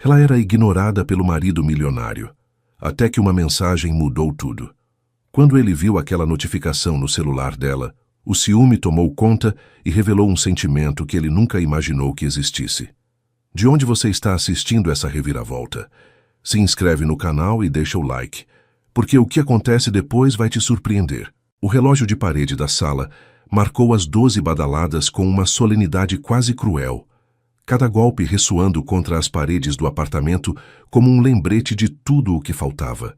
Ela era ignorada pelo marido milionário, até que uma mensagem mudou tudo. Quando ele viu aquela notificação no celular dela, o ciúme tomou conta e revelou um sentimento que ele nunca imaginou que existisse. De onde você está assistindo essa reviravolta? Se inscreve no canal e deixa o like, porque o que acontece depois vai te surpreender. O relógio de parede da sala marcou as 12 badaladas com uma solenidade quase cruel, cada golpe ressoando contra as paredes do apartamento como um lembrete de tudo o que faltava.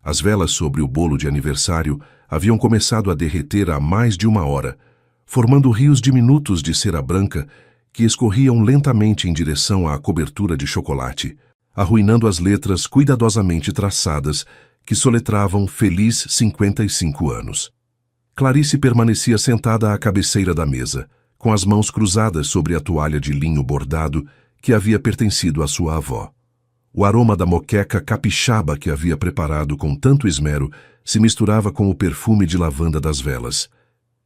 As velas sobre o bolo de aniversário haviam começado a derreter há mais de 1 hora, formando rios diminutos de cera branca que escorriam lentamente em direção à cobertura de chocolate, arruinando as letras cuidadosamente traçadas que soletravam Feliz 55 anos. Clarice permanecia sentada à cabeceira da mesa, com as mãos cruzadas sobre a toalha de linho bordado que havia pertencido à sua avó. O aroma da moqueca capixaba que havia preparado com tanto esmero se misturava com o perfume de lavanda das velas,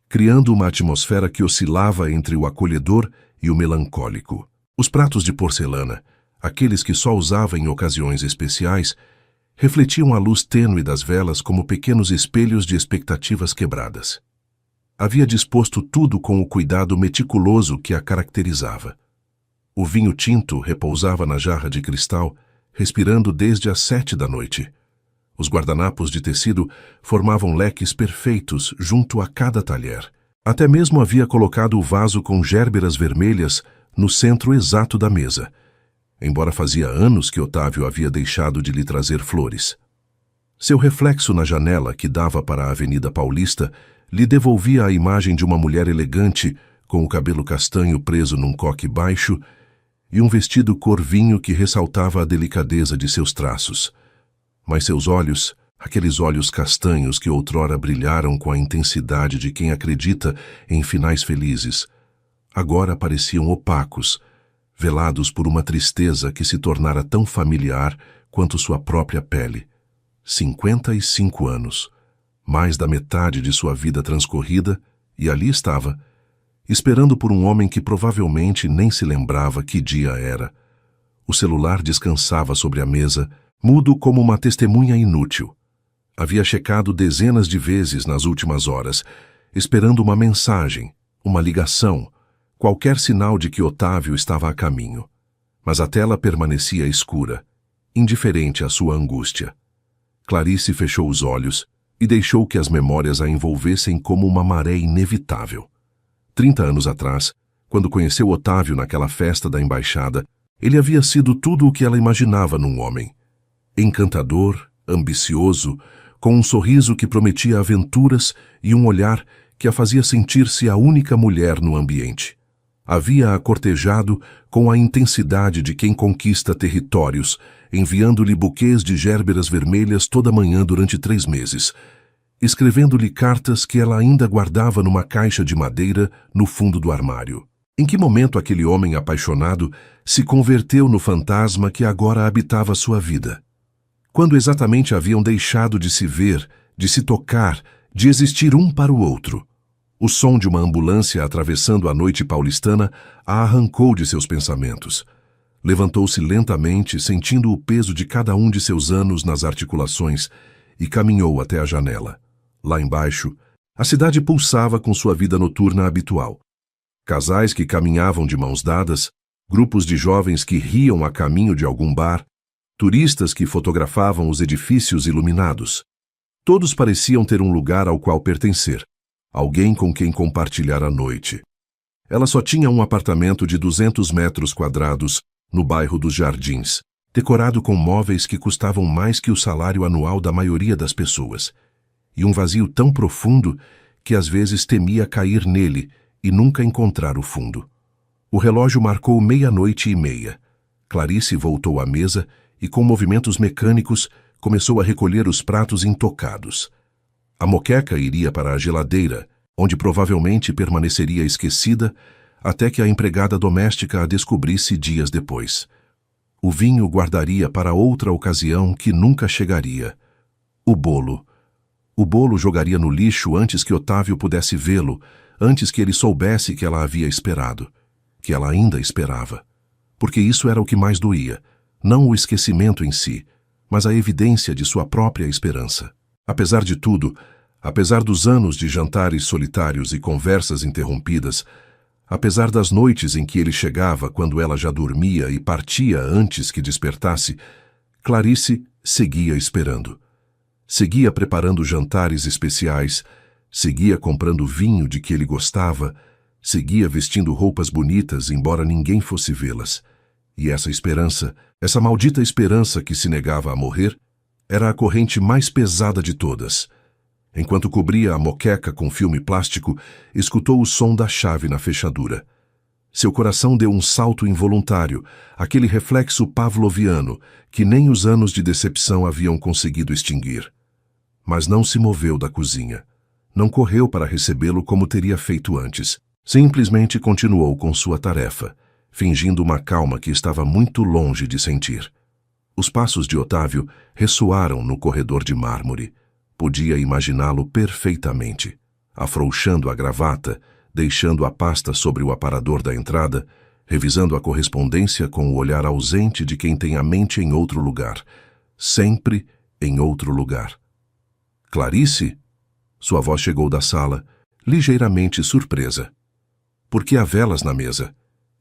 criando uma atmosfera que oscilava entre o acolhedor e o melancólico. Os pratos de porcelana, aqueles que só usava em ocasiões especiais, refletiam a luz tênue das velas como pequenos espelhos de expectativas quebradas. Havia disposto tudo com o cuidado meticuloso que a caracterizava. O vinho tinto repousava na jarra de cristal, respirando desde as 7 da noite. Os guardanapos de tecido formavam leques perfeitos junto a cada talher. Até mesmo havia colocado o vaso com gérberas vermelhas no centro exato da mesa, embora fazia anos que Otávio havia deixado de lhe trazer flores. Seu reflexo na janela que dava para a Avenida Paulista lhe devolvia a imagem de uma mulher elegante, com o cabelo castanho preso num coque baixo e um vestido cor vinho que ressaltava a delicadeza de seus traços. Mas seus olhos, aqueles olhos castanhos que outrora brilharam com a intensidade de quem acredita em finais felizes, agora pareciam opacos, velados por uma tristeza que se tornara tão familiar quanto sua própria pele. 55 anos, mais da metade de sua vida transcorrida, e ali estava, esperando por um homem que provavelmente nem se lembrava que dia era. O celular descansava sobre a mesa, mudo como uma testemunha inútil. Havia checado dezenas de vezes nas últimas horas, esperando uma mensagem, uma ligação, qualquer sinal de que Otávio estava a caminho. Mas a tela permanecia escura, indiferente à sua angústia. Clarice fechou os olhos e deixou que as memórias a envolvessem como uma maré inevitável. 30 anos atrás, quando conheceu Otávio naquela festa da embaixada, ele havia sido tudo o que ela imaginava num homem. Encantador, ambicioso, com um sorriso que prometia aventuras e um olhar que a fazia sentir-se a única mulher no ambiente. Havia-a cortejado com a intensidade de quem conquista territórios, enviando-lhe buquês de gérberas vermelhas toda manhã durante 3 meses, escrevendo-lhe cartas que ela ainda guardava numa caixa de madeira no fundo do armário. Em que momento aquele homem apaixonado se converteu no fantasma que agora habitava sua vida? Quando exatamente haviam deixado de se ver, de se tocar, de existir um para o outro? O som de uma ambulância atravessando a noite paulistana a arrancou de seus pensamentos. Levantou-se lentamente, sentindo o peso de cada um de seus anos nas articulações, e caminhou até a janela. Lá embaixo, a cidade pulsava com sua vida noturna habitual. Casais que caminhavam de mãos dadas, grupos de jovens que riam a caminho de algum bar, turistas que fotografavam os edifícios iluminados. Todos pareciam ter um lugar ao qual pertencer, alguém com quem compartilhar a noite. Ela só tinha um apartamento de 200 metros quadrados no bairro dos Jardins, decorado com móveis que custavam mais que o salário anual da maioria das pessoas, e um vazio tão profundo que às vezes temia cair nele e nunca encontrar o fundo. O relógio marcou 00:30. Clarice voltou à mesa e, com movimentos mecânicos, começou a recolher os pratos intocados. A moqueca iria para a geladeira, onde provavelmente permaneceria esquecida até que a empregada doméstica a descobrisse dias depois. O vinho guardaria para outra ocasião que nunca chegaria. O bolo. O bolo jogaria no lixo antes que Otávio pudesse vê-lo, antes que ele soubesse que ela havia esperado, que ela ainda esperava. Porque isso era o que mais doía. não o esquecimento em si, mas a evidência de sua própria esperança. Apesar de tudo, apesar dos anos de jantares solitários e conversas interrompidas, apesar das noites em que ele chegava quando ela já dormia e partia antes que despertasse, Clarice seguia esperando. Seguia preparando jantares especiais, seguia comprando vinho de que ele gostava, seguia vestindo roupas bonitas embora ninguém fosse vê-las. E essa esperança, essa maldita esperança que se negava a morrer, era a corrente mais pesada de todas. Enquanto cobria a moqueca com filme plástico, escutou o som da chave na fechadura. Seu coração deu um salto involuntário, aquele reflexo pavloviano que nem os anos de decepção haviam conseguido extinguir. Mas não se moveu da cozinha. Não correu para recebê-lo como teria feito antes. Simplesmente continuou com sua tarefa, fingindo uma calma que estava muito longe de sentir. Os passos de Otávio ressoaram no corredor de mármore. Podia imaginá-lo perfeitamente, afrouxando a gravata, deixando a pasta sobre o aparador da entrada, revisando a correspondência com o olhar ausente de quem tem a mente em outro lugar, sempre em outro lugar. Clarice? Sua voz chegou da sala, ligeiramente surpresa. Por que há velas na mesa?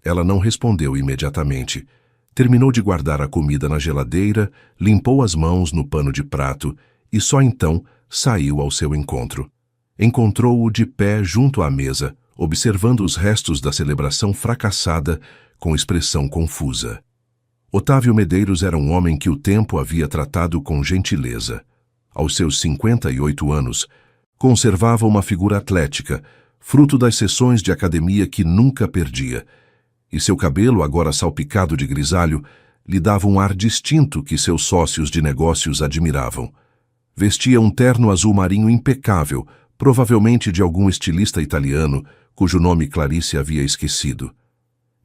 Ela não respondeu imediatamente. Terminou de guardar a comida na geladeira, limpou as mãos no pano de prato e só então saiu ao seu encontro. Encontrou-o de pé junto à mesa, observando os restos da celebração fracassada com expressão confusa. Otávio Medeiros era um homem que o tempo havia tratado com gentileza. Aos seus 58 anos, conservava uma figura atlética, fruto das sessões de academia que nunca perdia, e seu cabelo, agora salpicado de grisalho, lhe dava um ar distinto que seus sócios de negócios admiravam. Vestia um terno azul marinho impecável, provavelmente de algum estilista italiano, cujo nome Clarice havia esquecido.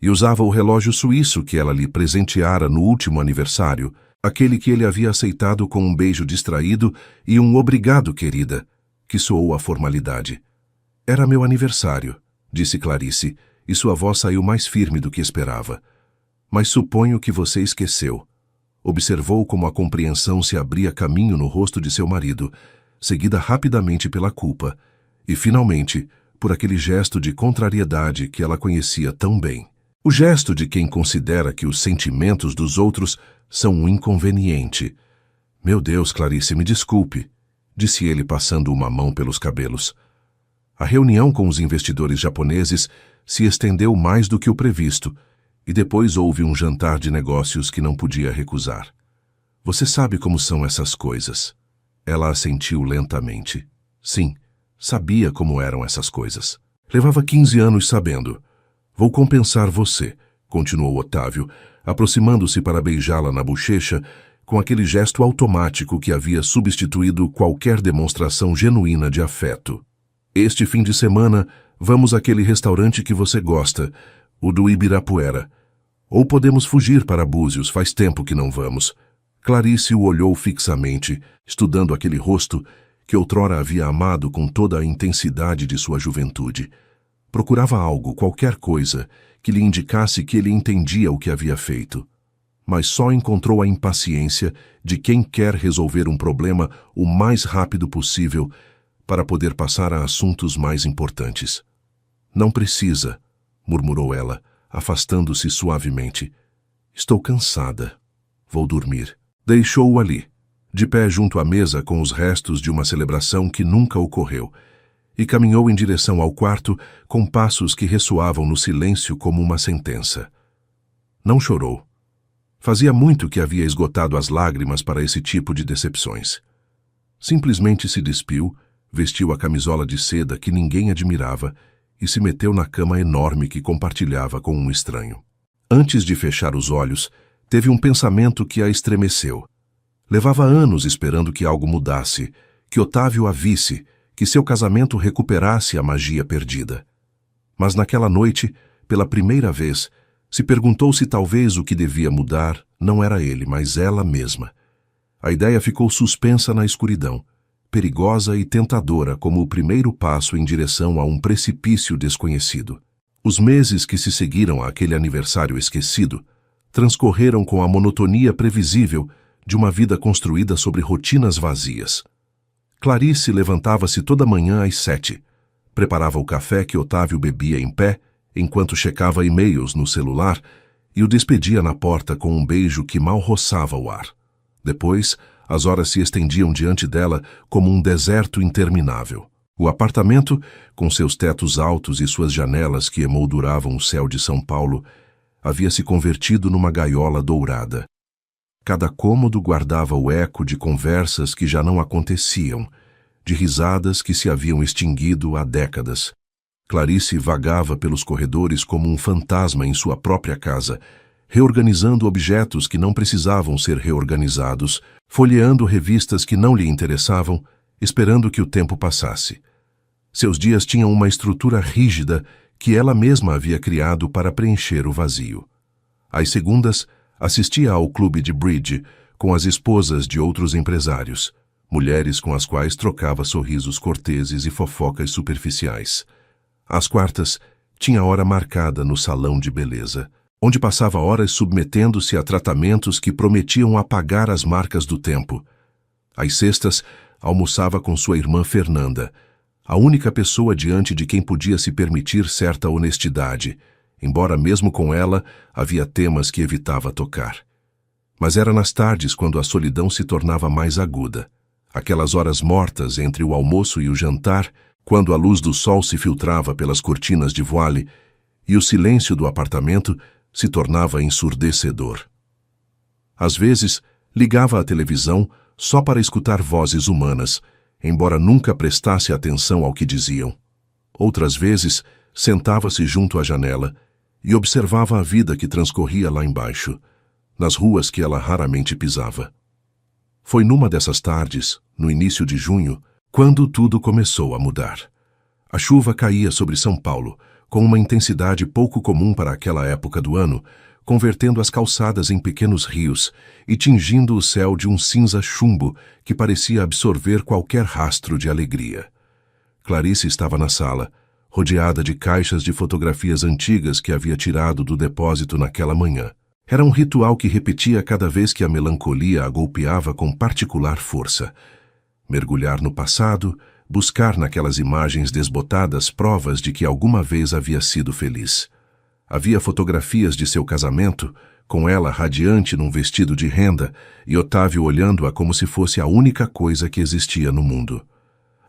E usava o relógio suíço que ela lhe presenteara no último aniversário, aquele que ele havia aceitado com um beijo distraído e um obrigado, querida, que soou a formalidade. Era meu aniversário, disse Clarice, e sua voz saiu mais firme do que esperava. Mas suponho que você esqueceu. Observou como a compreensão se abria caminho no rosto de seu marido, seguida rapidamente pela culpa, e finalmente por aquele gesto de contrariedade que ela conhecia tão bem. O gesto de quem considera que os sentimentos dos outros são um inconveniente. Meu Deus, Clarice, me desculpe, disse ele passando uma mão pelos cabelos. A reunião com os investidores japoneses se estendeu mais do que o previsto, e depois houve um jantar de negócios que não podia recusar. Você sabe como são essas coisas. Ela assentiu lentamente. Sim, sabia como eram essas coisas. Levava 15 anos sabendo. Vou compensar você, continuou Otávio, aproximando-se para beijá-la na bochecha com aquele gesto automático que havia substituído qualquer demonstração genuína de afeto. Este fim de semana, vamos àquele restaurante que você gosta, o do Ibirapuera. Ou podemos fugir para Búzios, faz tempo que não vamos. Clarice o olhou fixamente, estudando aquele rosto que outrora havia amado com toda a intensidade de sua juventude. Procurava algo, qualquer coisa, que lhe indicasse que ele entendia o que havia feito. Mas só encontrou a impaciência de quem quer resolver um problema o mais rápido possível para poder passar a assuntos mais importantes. Não precisa, murmurou ela, afastando-se suavemente. Estou cansada. Vou dormir. Deixou-o ali, de pé junto à mesa com os restos de uma celebração que nunca ocorreu, e caminhou em direção ao quarto com passos que ressoavam no silêncio como uma sentença. Não chorou. Fazia muito que havia esgotado as lágrimas para esse tipo de decepções. Simplesmente se despiu, vestiu a camisola de seda que ninguém admirava e se meteu na cama enorme que compartilhava com um estranho. Antes de fechar os olhos, teve um pensamento que a estremeceu. Levava anos esperando que algo mudasse, que Otávio a visse, que seu casamento recuperasse a magia perdida. Mas naquela noite, pela primeira vez, se perguntou se talvez o que devia mudar não era ele, mas ela mesma. A ideia ficou suspensa na escuridão, perigosa e tentadora como o primeiro passo em direção a um precipício desconhecido. Os meses que se seguiram àquele aniversário esquecido transcorreram com a monotonia previsível de uma vida construída sobre rotinas vazias. Clarice levantava-se toda manhã às 7, preparava o café que Otávio bebia em pé, enquanto checava e-mails no celular, e o despedia na porta com um beijo que mal roçava o ar. Depois, as horas se estendiam diante dela como um deserto interminável. O apartamento, com seus tetos altos e suas janelas que emolduravam o céu de São Paulo, havia se convertido numa gaiola dourada. Cada cômodo guardava o eco de conversas que já não aconteciam, de risadas que se haviam extinguido há décadas. Clarice vagava pelos corredores como um fantasma em sua própria casa, reorganizando objetos que não precisavam ser reorganizados, folheando revistas que não lhe interessavam, esperando que o tempo passasse. Seus dias tinham uma estrutura rígida que ela mesma havia criado para preencher o vazio. Às segundas, assistia ao clube de bridge com as esposas de outros empresários, mulheres com as quais trocava sorrisos corteses e fofocas superficiais. Às quartas, tinha hora marcada no salão de beleza, onde passava horas submetendo-se a tratamentos que prometiam apagar as marcas do tempo. Às sextas, almoçava com sua irmã Fernanda, a única pessoa diante de quem podia se permitir certa honestidade, embora mesmo com ela havia temas que evitava tocar. Mas era nas tardes quando a solidão se tornava mais aguda. Aquelas horas mortas entre o almoço e o jantar, quando a luz do sol se filtrava pelas cortinas de voile e o silêncio do apartamento se tornava ensurdecedor. Às vezes, ligava a televisão só para escutar vozes humanas, embora nunca prestasse atenção ao que diziam. Outras vezes, sentava-se junto à janela e observava a vida que transcorria lá embaixo, nas ruas que ela raramente pisava. Foi numa dessas tardes, no início de junho, quando tudo começou a mudar. A chuva caía sobre São Paulo, com uma intensidade pouco comum para aquela época do ano, convertendo as calçadas em pequenos rios e tingindo o céu de um cinza chumbo que parecia absorver qualquer rastro de alegria. Clarice estava na sala, rodeada de caixas de fotografias antigas que havia tirado do depósito naquela manhã. Era um ritual que repetia cada vez que a melancolia a golpeava com particular força. Mergulhar no passado, buscar naquelas imagens desbotadas provas de que alguma vez havia sido feliz. Havia fotografias de seu casamento, com ela radiante num vestido de renda e Otávio olhando-a como se fosse a única coisa que existia no mundo.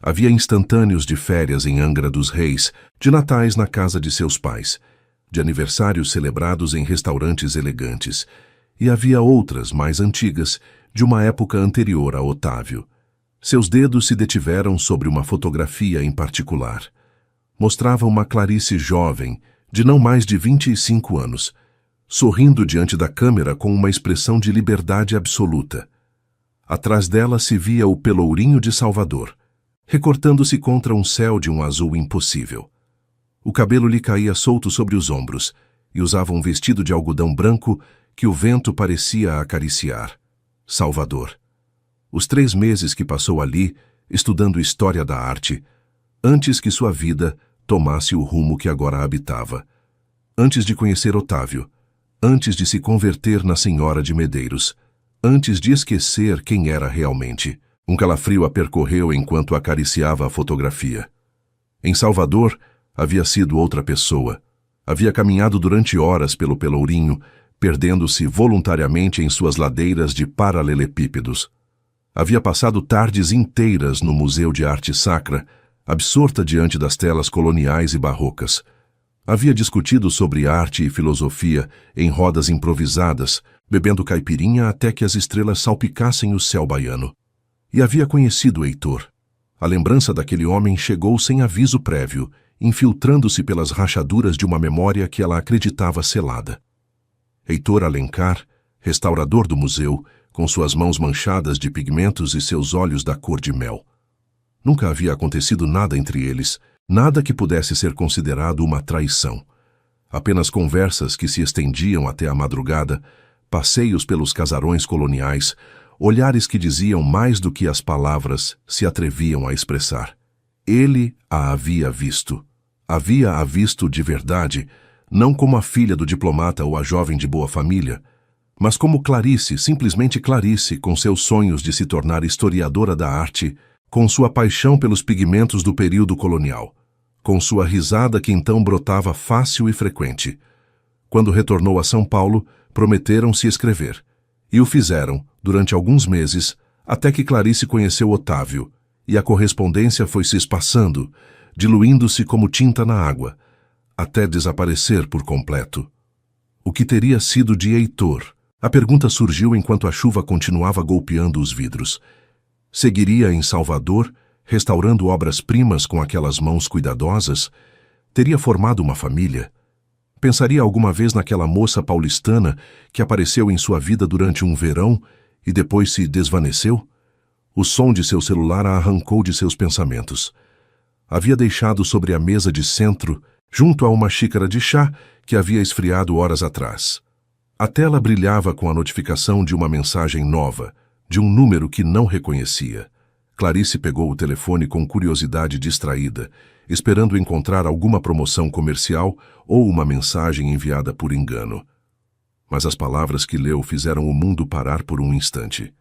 Havia instantâneos de férias em Angra dos Reis, de natais na casa de seus pais, de aniversários celebrados em restaurantes elegantes, e havia outras, mais antigas, de uma época anterior a Otávio. Seus dedos se detiveram sobre uma fotografia em particular. Mostrava uma Clarice jovem, de não mais de 25 anos, sorrindo diante da câmera com uma expressão de liberdade absoluta. Atrás dela se via o Pelourinho de Salvador, recortando-se contra um céu de um azul impossível. O cabelo lhe caía solto sobre os ombros e usava um vestido de algodão branco que o vento parecia acariciar. Salvador. Os 3 meses que passou ali, estudando história da arte, antes que sua vida tomasse o rumo que agora habitava. Antes de conhecer Otávio, antes de se converter na Senhora de Medeiros, antes de esquecer quem era realmente. Um calafrio a percorreu enquanto acariciava a fotografia. Em Salvador, havia sido outra pessoa. Havia caminhado durante horas pelo Pelourinho, perdendo-se voluntariamente em suas ladeiras de paralelepípedos. Havia passado tardes inteiras no Museu de Arte Sacra, absorta diante das telas coloniais e barrocas. Havia discutido sobre arte e filosofia em rodas improvisadas, bebendo caipirinha até que as estrelas salpicassem o céu baiano. E havia conhecido Heitor. A lembrança daquele homem chegou sem aviso prévio, infiltrando-se pelas rachaduras de uma memória que ela acreditava selada. Heitor Alencar, restaurador do museu, com suas mãos manchadas de pigmentos e seus olhos da cor de mel. Nunca havia acontecido nada entre eles, nada que pudesse ser considerado uma traição. Apenas conversas que se estendiam até a madrugada, passeios pelos casarões coloniais, olhares que diziam mais do que as palavras se atreviam a expressar. Ele a havia visto. Havia-a visto de verdade, não como a filha do diplomata ou a jovem de boa família, Mas como Clarice, simplesmente Clarice, com seus sonhos de se tornar historiadora da arte, com sua paixão pelos pigmentos do período colonial, com sua risada que então brotava fácil e frequente. Quando retornou a São Paulo, prometeram se escrever. E o fizeram, durante alguns meses, até que Clarice conheceu Otávio, e a correspondência foi se espaçando, diluindo-se como tinta na água, até desaparecer por completo. O que teria sido de Heitor? A pergunta surgiu enquanto a chuva continuava golpeando os vidros. Seguiria em Salvador, restaurando obras-primas com aquelas mãos cuidadosas? Teria formado uma família? Pensaria alguma vez naquela moça paulistana que apareceu em sua vida durante um verão e depois se desvaneceu? O som de seu celular a arrancou de seus pensamentos. Havia deixado sobre a mesa de centro, junto a uma xícara de chá que havia esfriado horas atrás. A tela brilhava com a notificação de uma mensagem nova, de um número que não reconhecia. Clarice pegou o telefone com curiosidade distraída, esperando encontrar alguma promoção comercial ou uma mensagem enviada por engano. Mas as palavras que leu fizeram o mundo parar por um instante.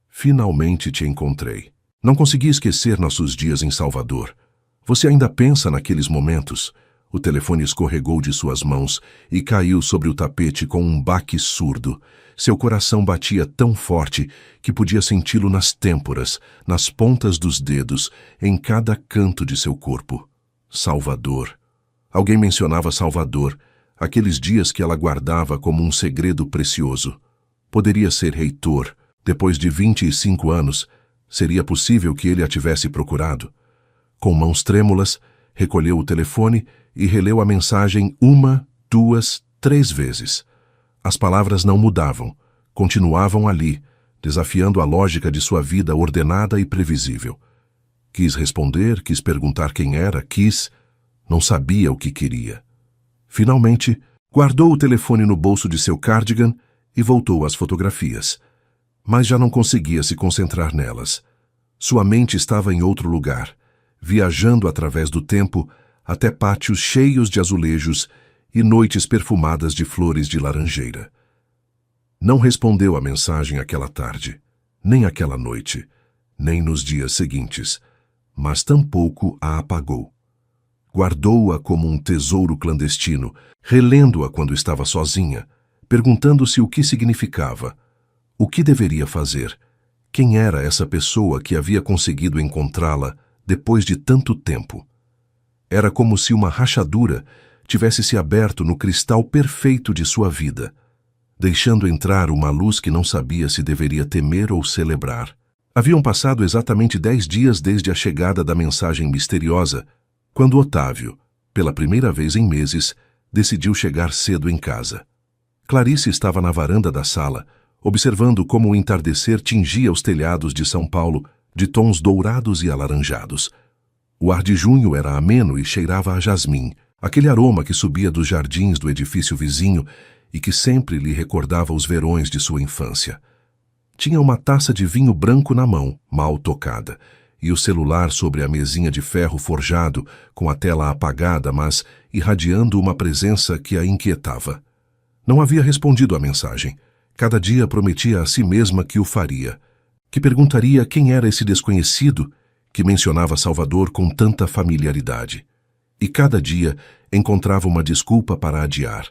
Finalmente te encontrei. Não consegui esquecer nossos dias em Salvador. Você ainda pensa naqueles momentos? O telefone escorregou de suas mãos e caiu sobre o tapete com um baque surdo. Seu coração batia tão forte que podia senti-lo nas têmporas, nas pontas dos dedos, em cada canto de seu corpo. Salvador. Alguém mencionava Salvador, aqueles dias que ela guardava como um segredo precioso. Poderia ser Heitor. Depois de 25 anos, seria possível que ele a tivesse procurado. Com mãos trêmulas, recolheu o telefone e releu a mensagem 1, 2, 3 vezes. As palavras não mudavam, continuavam ali, desafiando a lógica de sua vida ordenada e previsível. Quis responder, quis perguntar quem era, não sabia o que queria. Finalmente, guardou o telefone no bolso de seu cardigan e voltou às fotografias. Mas já não conseguia se concentrar nelas. Sua mente estava em outro lugar, viajando através do tempo até pátios cheios de azulejos e noites perfumadas de flores de laranjeira. Não respondeu à mensagem aquela tarde, nem aquela noite, nem nos dias seguintes, mas tampouco a apagou. Guardou-a como um tesouro clandestino, relendo-a quando estava sozinha, perguntando-se o que significava, o que deveria fazer, quem era essa pessoa que havia conseguido encontrá-la depois de tanto tempo. Era como se uma rachadura tivesse se aberto no cristal perfeito de sua vida, deixando entrar uma luz que não sabia se deveria temer ou celebrar. Haviam passado exatamente 10 dias desde a chegada da mensagem misteriosa, quando Otávio, pela primeira vez em meses, decidiu chegar cedo em casa. Clarice estava na varanda da sala, observando como o entardecer tingia os telhados de São Paulo de tons dourados e alaranjados. O ar de junho era ameno e cheirava a jasmim, aquele aroma que subia dos jardins do edifício vizinho e que sempre lhe recordava os verões de sua infância. Tinha uma taça de vinho branco na mão, mal tocada, e o celular sobre a mesinha de ferro forjado, com a tela apagada, mas irradiando uma presença que a inquietava. Não havia respondido à mensagem. Cada dia prometia a si mesma que o faria, que perguntaria quem era esse desconhecido que mencionava Salvador com tanta familiaridade. E cada dia encontrava uma desculpa para adiar.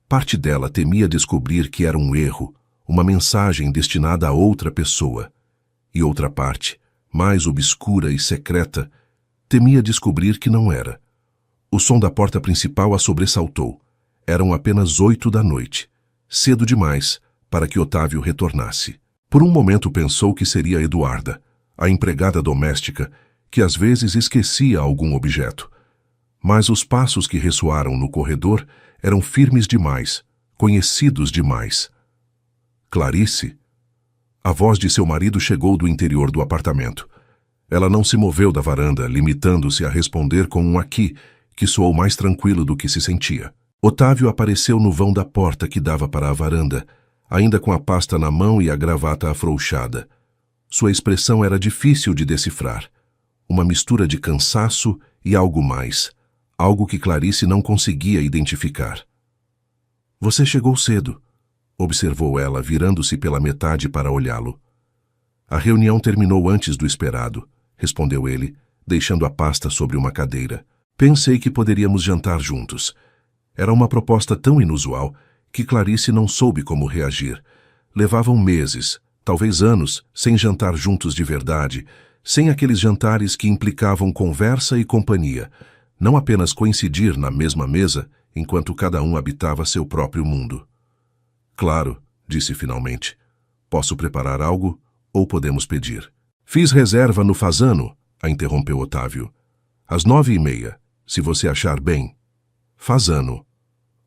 Parte dela temia descobrir que era um erro, uma mensagem destinada a outra pessoa. E outra parte, mais obscura e secreta, temia descobrir que não era. O som da porta principal a sobressaltou. Eram apenas 8 da noite. Cedo demais para que Otávio retornasse. Por um momento pensou que seria Eduarda, a empregada doméstica, que às vezes esquecia algum objeto. Mas os passos que ressoaram no corredor eram firmes demais, conhecidos demais. Clarice? A voz de seu marido chegou do interior do apartamento. Ela não se moveu da varanda, limitando-se a responder com um aqui, que soou mais tranquilo do que se sentia. Otávio apareceu no vão da porta que dava para a varanda, ainda com a pasta na mão e a gravata afrouxada. Sua expressão era difícil de decifrar. Uma mistura de cansaço e algo mais, algo que Clarice não conseguia identificar. Você chegou cedo. observou ela, virando-se pela metade para olhá-lo. A reunião terminou antes do esperado, respondeu ele, deixando a pasta sobre uma cadeira. Pensei que poderíamos jantar juntos. Era uma proposta tão inusual que Clarice não soube como reagir. Levavam meses, talvez anos, sem jantar juntos de verdade, sem aqueles jantares que implicavam conversa e companhia, não apenas coincidir na mesma mesa, enquanto cada um habitava seu próprio mundo. Claro, disse finalmente. Posso preparar algo ou podemos pedir? Fiz reserva no Fasano, a interrompeu Otávio. Às 9h30, se você achar bem. Fasano.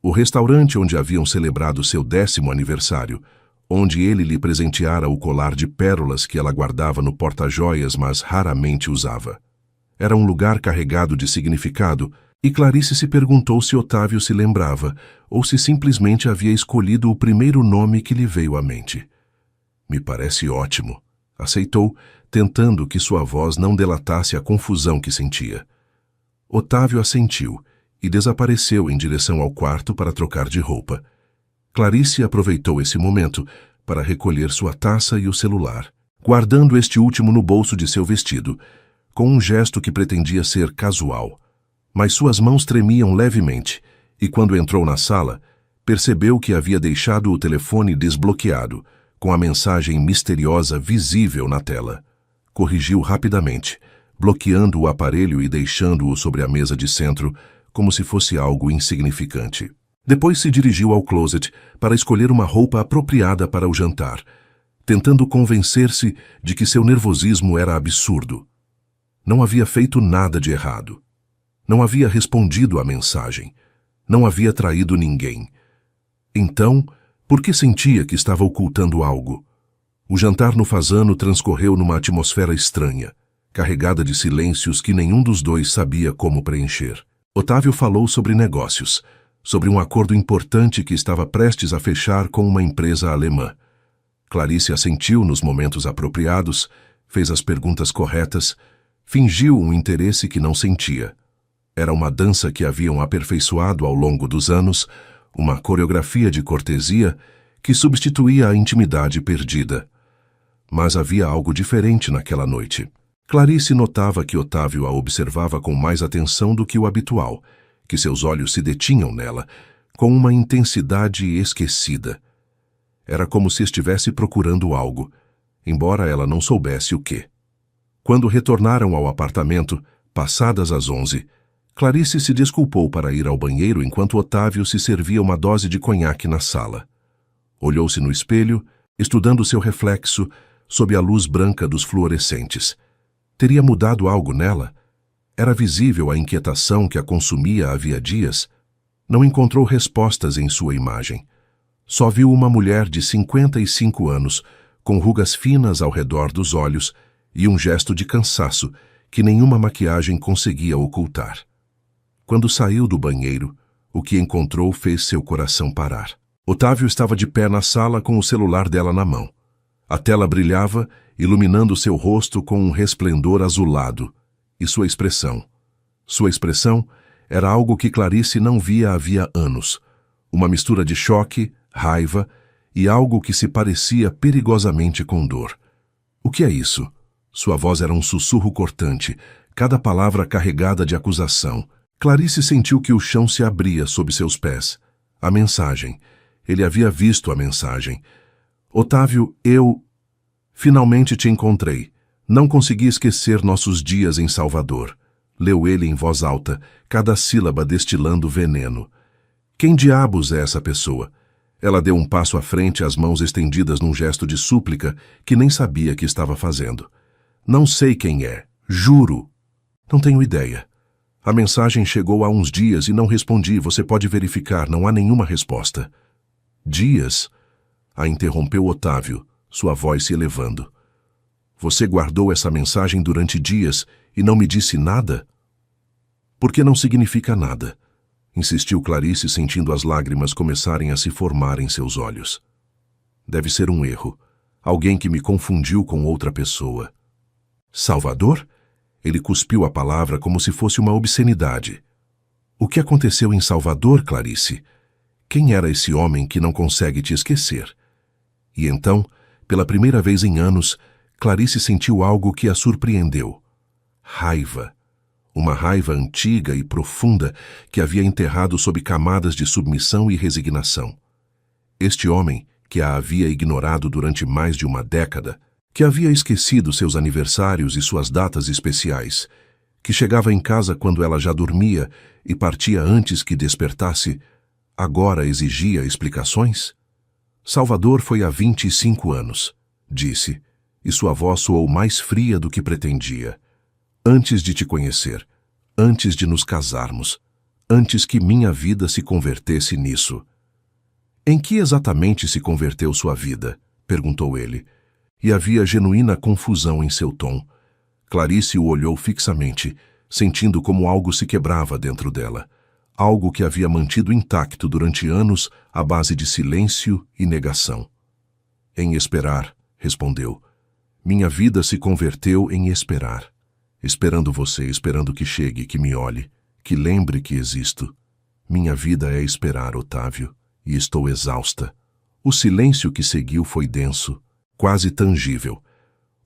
O restaurante onde haviam celebrado seu 10º aniversário, onde ele lhe presenteara o colar de pérolas que ela guardava no porta-joias, mas raramente usava. Era um lugar carregado de significado, e Clarice se perguntou se Otávio se lembrava, ou se simplesmente havia escolhido o primeiro nome que lhe veio à mente. Me parece ótimo, aceitou, tentando que sua voz não delatasse a confusão que sentia. Otávio assentiu e desapareceu em direção ao quarto para trocar de roupa. Clarice aproveitou esse momento para recolher sua taça e o celular, guardando este último no bolso de seu vestido, com um gesto que pretendia ser casual. Mas suas mãos tremiam levemente, e quando entrou na sala, percebeu que havia deixado o telefone desbloqueado, com a mensagem misteriosa visível na tela. Corrigiu rapidamente, bloqueando o aparelho e deixando-o sobre a mesa de centro, como se fosse algo insignificante. Depois se dirigiu ao closet para escolher uma roupa apropriada para o jantar, tentando convencer-se de que seu nervosismo era absurdo. Não havia feito nada de errado. Não havia respondido à mensagem. Não havia traído ninguém. Então, por que sentia que estava ocultando algo? O jantar no Fasano transcorreu numa atmosfera estranha, carregada de silêncios que nenhum dos dois sabia como preencher. Otávio falou sobre negócios, sobre um acordo importante que estava prestes a fechar com uma empresa alemã. Clarice assentiu nos momentos apropriados, fez as perguntas corretas, fingiu um interesse que não sentia. Era uma dança que haviam aperfeiçoado ao longo dos anos, uma coreografia de cortesia que substituía a intimidade perdida. Mas havia algo diferente naquela noite. Clarice notava que Otávio a observava com mais atenção do que o habitual, que seus olhos se detinham nela, com uma intensidade esquecida. Era como se estivesse procurando algo, embora ela não soubesse o quê. Quando retornaram ao apartamento, passadas as 11, Clarice se desculpou para ir ao banheiro enquanto Otávio se servia uma dose de conhaque na sala. Olhou-se no espelho, estudando seu reflexo sob a luz branca dos fluorescentes. Teria mudado algo nela? Era visível a inquietação que a consumia havia dias. Não encontrou respostas em sua imagem. Só viu uma mulher de 55 anos, com rugas finas ao redor dos olhos e um gesto de cansaço que nenhuma maquiagem conseguia ocultar. Quando saiu do banheiro, o que encontrou fez seu coração parar. Otávio estava de pé na sala com o celular dela na mão. A tela brilhava, iluminando seu rosto com um resplendor azulado, e sua expressão. Sua expressão era algo que Clarice não via havia anos, uma mistura de choque, raiva e algo que se parecia perigosamente com dor. O que é isso? Sua voz era um sussurro cortante, cada palavra carregada de acusação. Clarice sentiu que o chão se abria sob seus pés. A mensagem. Ele havia visto a mensagem. Otávio, finalmente te encontrei. Não consegui esquecer nossos dias em Salvador. Leu ele em voz alta, cada sílaba destilando veneno. Quem diabos é essa pessoa? Ela deu um passo à frente, as mãos estendidas num gesto de súplica que nem sabia que estava fazendo. Não sei quem é, juro. Não tenho ideia. A mensagem chegou há uns dias e não respondi, você pode verificar, não há nenhuma resposta. Dias? A interrompeu Otávio, sua voz se elevando. Você guardou essa mensagem durante dias e não me disse nada? Porque não significa nada, insistiu Clarice, sentindo as lágrimas começarem a se formar em seus olhos. Deve ser um erro, alguém que me confundiu com outra pessoa. Salvador? Ele cuspiu a palavra como se fosse uma obscenidade. O que aconteceu em Salvador, Clarice? Quem era esse homem que não consegue te esquecer? E então, pela primeira vez em anos, Clarice sentiu algo que a surpreendeu. Raiva. Uma raiva antiga e profunda que havia enterrado sob camadas de submissão e resignação. Este homem, que a havia ignorado durante mais de uma década, que havia esquecido seus aniversários e suas datas especiais, que chegava em casa quando ela já dormia e partia antes que despertasse, agora exigia explicações? Salvador foi há 25 anos, disse, e sua voz soou mais fria do que pretendia. Antes de te conhecer, antes de nos casarmos, antes que minha vida se convertesse nisso. Em que exatamente se converteu sua vida? Perguntou ele, e havia genuína confusão em seu tom. Clarice o olhou fixamente, sentindo como algo se quebrava dentro dela. Algo que havia mantido intacto durante anos à base de silêncio e negação. Em esperar, respondeu. Minha vida se converteu em esperar. Esperando você, esperando que chegue, que me olhe, que lembre que existo. Minha vida é esperar, Otávio, e estou exausta. O silêncio que seguiu foi denso, quase tangível.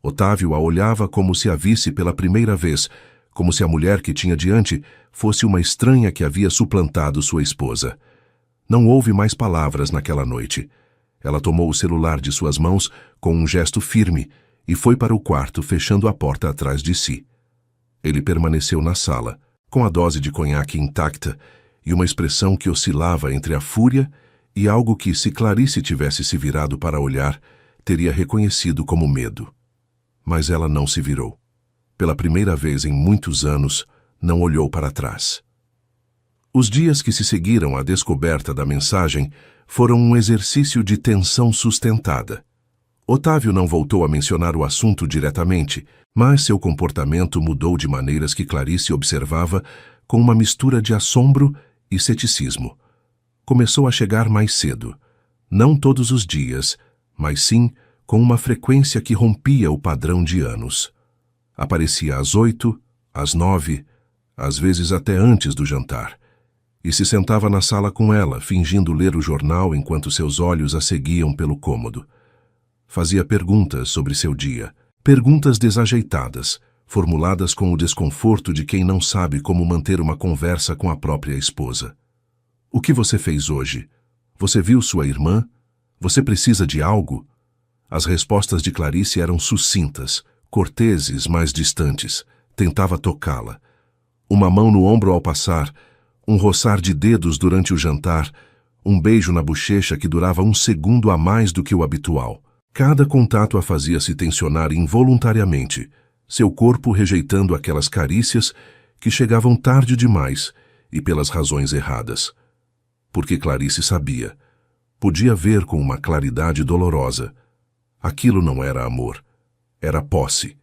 Otávio a olhava como se a visse pela primeira vez, como se a mulher que tinha diante fosse uma estranha que havia suplantado sua esposa. Não houve mais palavras naquela noite. Ela tomou o celular de suas mãos com um gesto firme e foi para o quarto, fechando a porta atrás de si. Ele permaneceu na sala, com a dose de conhaque intacta e uma expressão que oscilava entre a fúria e algo que, se Clarice tivesse se virado para olhar, teria reconhecido como medo. Mas ela não se virou. Pela primeira vez em muitos anos, não olhou para trás. Os dias que se seguiram à descoberta da mensagem foram um exercício de tensão sustentada. Otávio não voltou a mencionar o assunto diretamente, mas seu comportamento mudou de maneiras que Clarice observava com uma mistura de assombro e ceticismo. Começou a chegar mais cedo, não todos os dias, mas sim com uma frequência que rompia o padrão de anos. Aparecia às 8, às 9, às vezes até antes do jantar, e se sentava na sala com ela, fingindo ler o jornal enquanto seus olhos a seguiam pelo cômodo. Fazia perguntas sobre seu dia, perguntas desajeitadas, formuladas com o desconforto de quem não sabe como manter uma conversa com a própria esposa. O que você fez hoje? Você viu sua irmã? Você precisa de algo? As respostas de Clarice eram sucintas, corteses, mas distantes. Tentava tocá-la. Uma mão no ombro ao passar, um roçar de dedos durante o jantar, um beijo na bochecha que durava 1 segundo a mais do que o habitual. Cada contato a fazia se tensionar involuntariamente, seu corpo rejeitando aquelas carícias que chegavam tarde demais e pelas razões erradas. Porque Clarice sabia. Podia ver com uma claridade dolorosa. Aquilo não era amor. Era posse.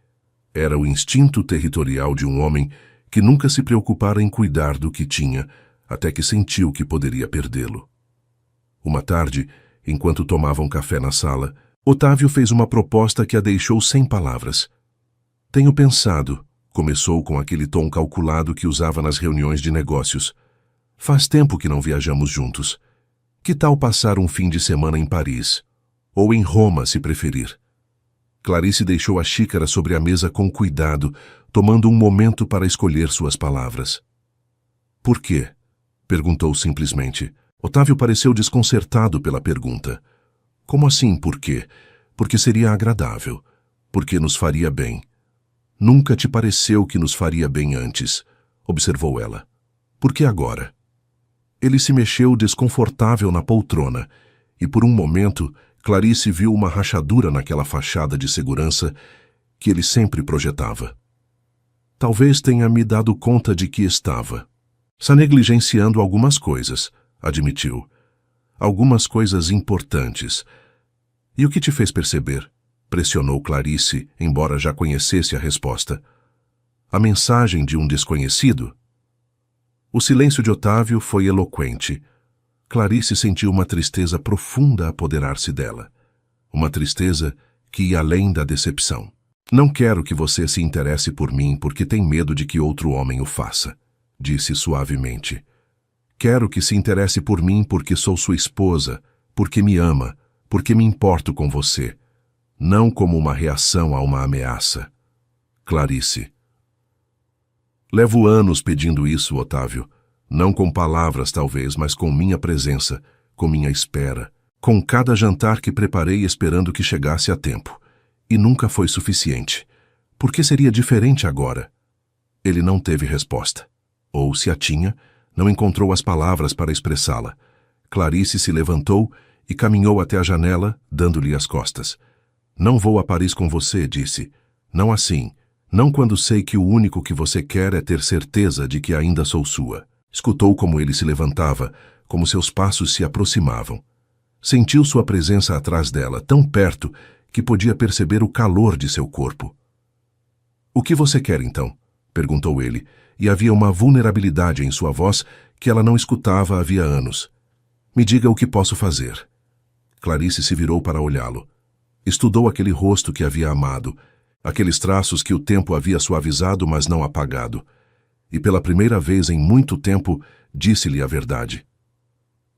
Era o instinto territorial de um homem que nunca se preocupara em cuidar do que tinha, até que sentiu que poderia perdê-lo. Uma tarde, enquanto tomavam café na sala, Otávio fez uma proposta que a deixou sem palavras. Tenho pensado, começou com aquele tom calculado que usava nas reuniões de negócios. Faz tempo que não viajamos juntos. Que tal passar um fim de semana em Paris? Ou em Roma, se preferir. Clarice deixou a xícara sobre a mesa com cuidado, tomando um momento para escolher suas palavras. Por quê? Perguntou simplesmente. Otávio pareceu desconcertado pela pergunta. Como assim, por quê? Porque seria agradável. Porque nos faria bem. Nunca te pareceu que nos faria bem antes, observou ela. Por que agora? Ele se mexeu desconfortável na poltrona, e por um momento Clarice viu uma rachadura naquela fachada de segurança que ele sempre projetava. Talvez tenha me dado conta de que estava. Está negligenciando algumas coisas, admitiu. Algumas coisas importantes. E o que te fez perceber? Pressionou Clarice, embora já conhecesse a resposta. A mensagem de um desconhecido? O silêncio de Otávio foi eloquente. Clarice sentiu uma tristeza profunda apoderar-se dela. Uma tristeza que ia além da decepção. Não quero que você se interesse por mim porque tem medo de que outro homem o faça, disse suavemente. Quero que se interesse por mim porque sou sua esposa, porque me ama, porque me importo com você, não como uma reação a uma ameaça. Clarice. Levo anos pedindo isso, Otávio. Não com palavras, talvez, mas com minha presença, com minha espera, com cada jantar que preparei esperando que chegasse a tempo. E nunca foi suficiente. Por que seria diferente agora? Ele não teve resposta. Ou, se a tinha, não encontrou as palavras para expressá-la. Clarice se levantou e caminhou até a janela, dando-lhe as costas. Não vou a Paris com você, disse. Não assim. Não quando sei que o único que você quer é ter certeza de que ainda sou sua. Escutou como ele se levantava, como seus passos se aproximavam. Sentiu sua presença atrás dela, tão perto que podia perceber o calor de seu corpo. O que você quer, então? Perguntou ele, e havia uma vulnerabilidade em sua voz que ela não escutava havia anos. Me diga o que posso fazer. Clarice se virou para olhá-lo. Estudou aquele rosto que havia amado, aqueles traços que o tempo havia suavizado, mas não apagado. E pela primeira vez em muito tempo, disse-lhe a verdade.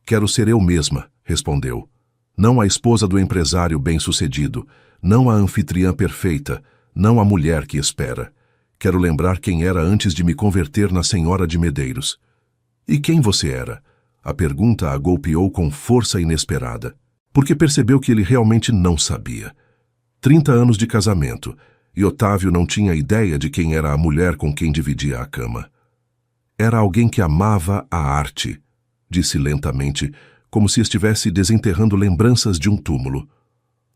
Quero ser eu mesma, respondeu. Não a esposa do empresário bem-sucedido, não a anfitriã perfeita, não a mulher que espera. Quero lembrar quem era antes de me converter na Senhora de Medeiros. E quem você era? A pergunta a golpeou com força inesperada, porque percebeu que ele realmente não sabia. 30 anos de casamento, e Otávio não tinha ideia de quem era a mulher com quem dividia a cama. Era alguém que amava a arte, disse lentamente, como se estivesse desenterrando lembranças de um túmulo.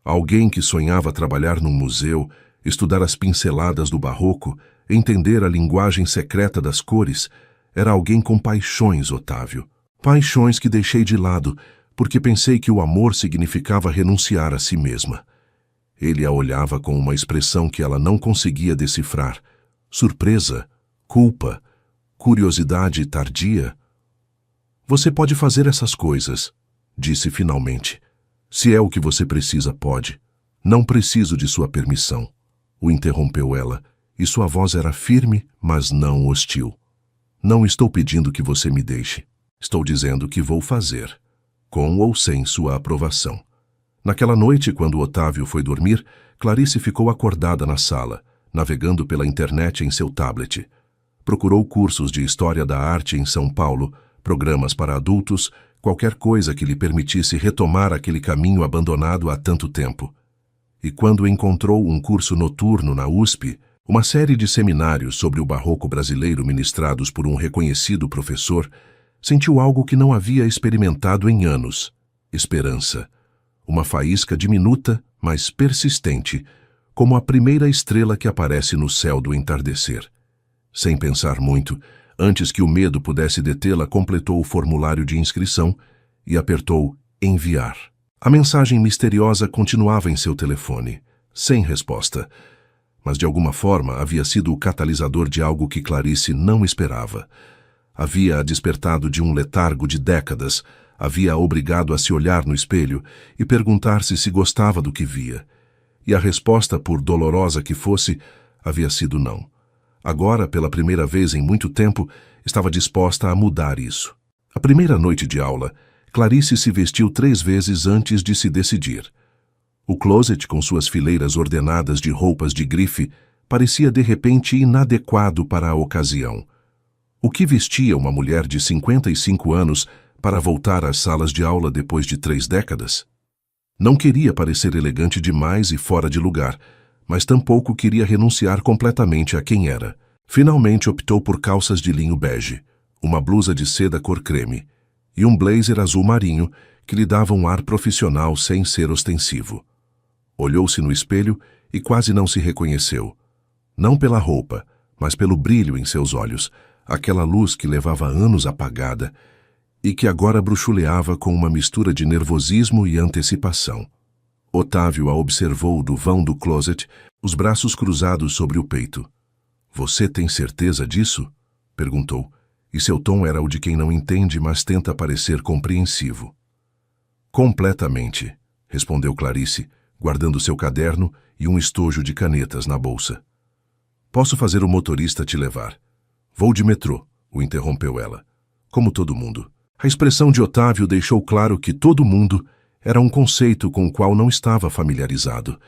Alguém que sonhava trabalhar num museu, estudar as pinceladas do barroco, entender a linguagem secreta das cores. Era alguém com paixões, Otávio. Paixões que deixei de lado, porque pensei que o amor significava renunciar a si mesma. Ele a olhava com uma expressão que ela não conseguia decifrar. Surpresa, culpa, curiosidade tardia. Você pode fazer essas coisas, disse finalmente. Se é o que você precisa, pode. Não preciso de sua permissão. O interrompeu ela, e sua voz era firme, mas não hostil. Não estou pedindo que você me deixe. Estou dizendo que vou fazer, com ou sem sua aprovação. Naquela noite, quando Otávio foi dormir, Clarice ficou acordada na sala, navegando pela internet em seu tablet. Procurou cursos de História da Arte em São Paulo, programas para adultos, qualquer coisa que lhe permitisse retomar aquele caminho abandonado há tanto tempo. E quando encontrou um curso noturno na USP, uma série de seminários sobre o barroco brasileiro ministrados por um reconhecido professor, sentiu algo que não havia experimentado em anos: esperança. Uma faísca diminuta, mas persistente, como a primeira estrela que aparece no céu do entardecer. Sem pensar muito, antes que o medo pudesse detê-la, completou o formulário de inscrição e apertou enviar. A mensagem misteriosa continuava em seu telefone, sem resposta, mas de alguma forma havia sido o catalisador de algo que Clarice não esperava. Havia-a despertado de um letargo de décadas, havia-a obrigado a se olhar no espelho e perguntar-se se gostava do que via. E a resposta, por dolorosa que fosse, havia sido não. Agora, pela primeira vez em muito tempo, estava disposta a mudar isso. A primeira noite de aula, Clarice se vestiu 3 vezes antes de se decidir. O closet, com suas fileiras ordenadas de roupas de grife, parecia de repente inadequado para a ocasião. O que vestia uma mulher de 55 anos para voltar às salas de aula depois de 3 décadas? Não queria parecer elegante demais e fora de lugar, mas tampouco queria renunciar completamente a quem era. Finalmente optou por calças de linho bege, uma blusa de seda cor creme e um blazer azul marinho que lhe dava um ar profissional sem ser ostensivo. Olhou-se no espelho e quase não se reconheceu. Não pela roupa, mas pelo brilho em seus olhos, aquela luz que levava anos apagada e que agora bruxuleava com uma mistura de nervosismo e antecipação. Otávio a observou do vão do closet, os braços cruzados sobre o peito. "Você tem certeza disso?" perguntou, e seu tom era o de quem não entende, mas tenta parecer compreensivo. "Completamente", respondeu Clarice, guardando seu caderno e um estojo de canetas na bolsa. "Posso fazer o motorista te levar?" "Vou de metrô", o interrompeu ela. como todo mundo. A expressão de Otávio deixou claro que todo mundo era um conceito com o qual não estava familiarizado,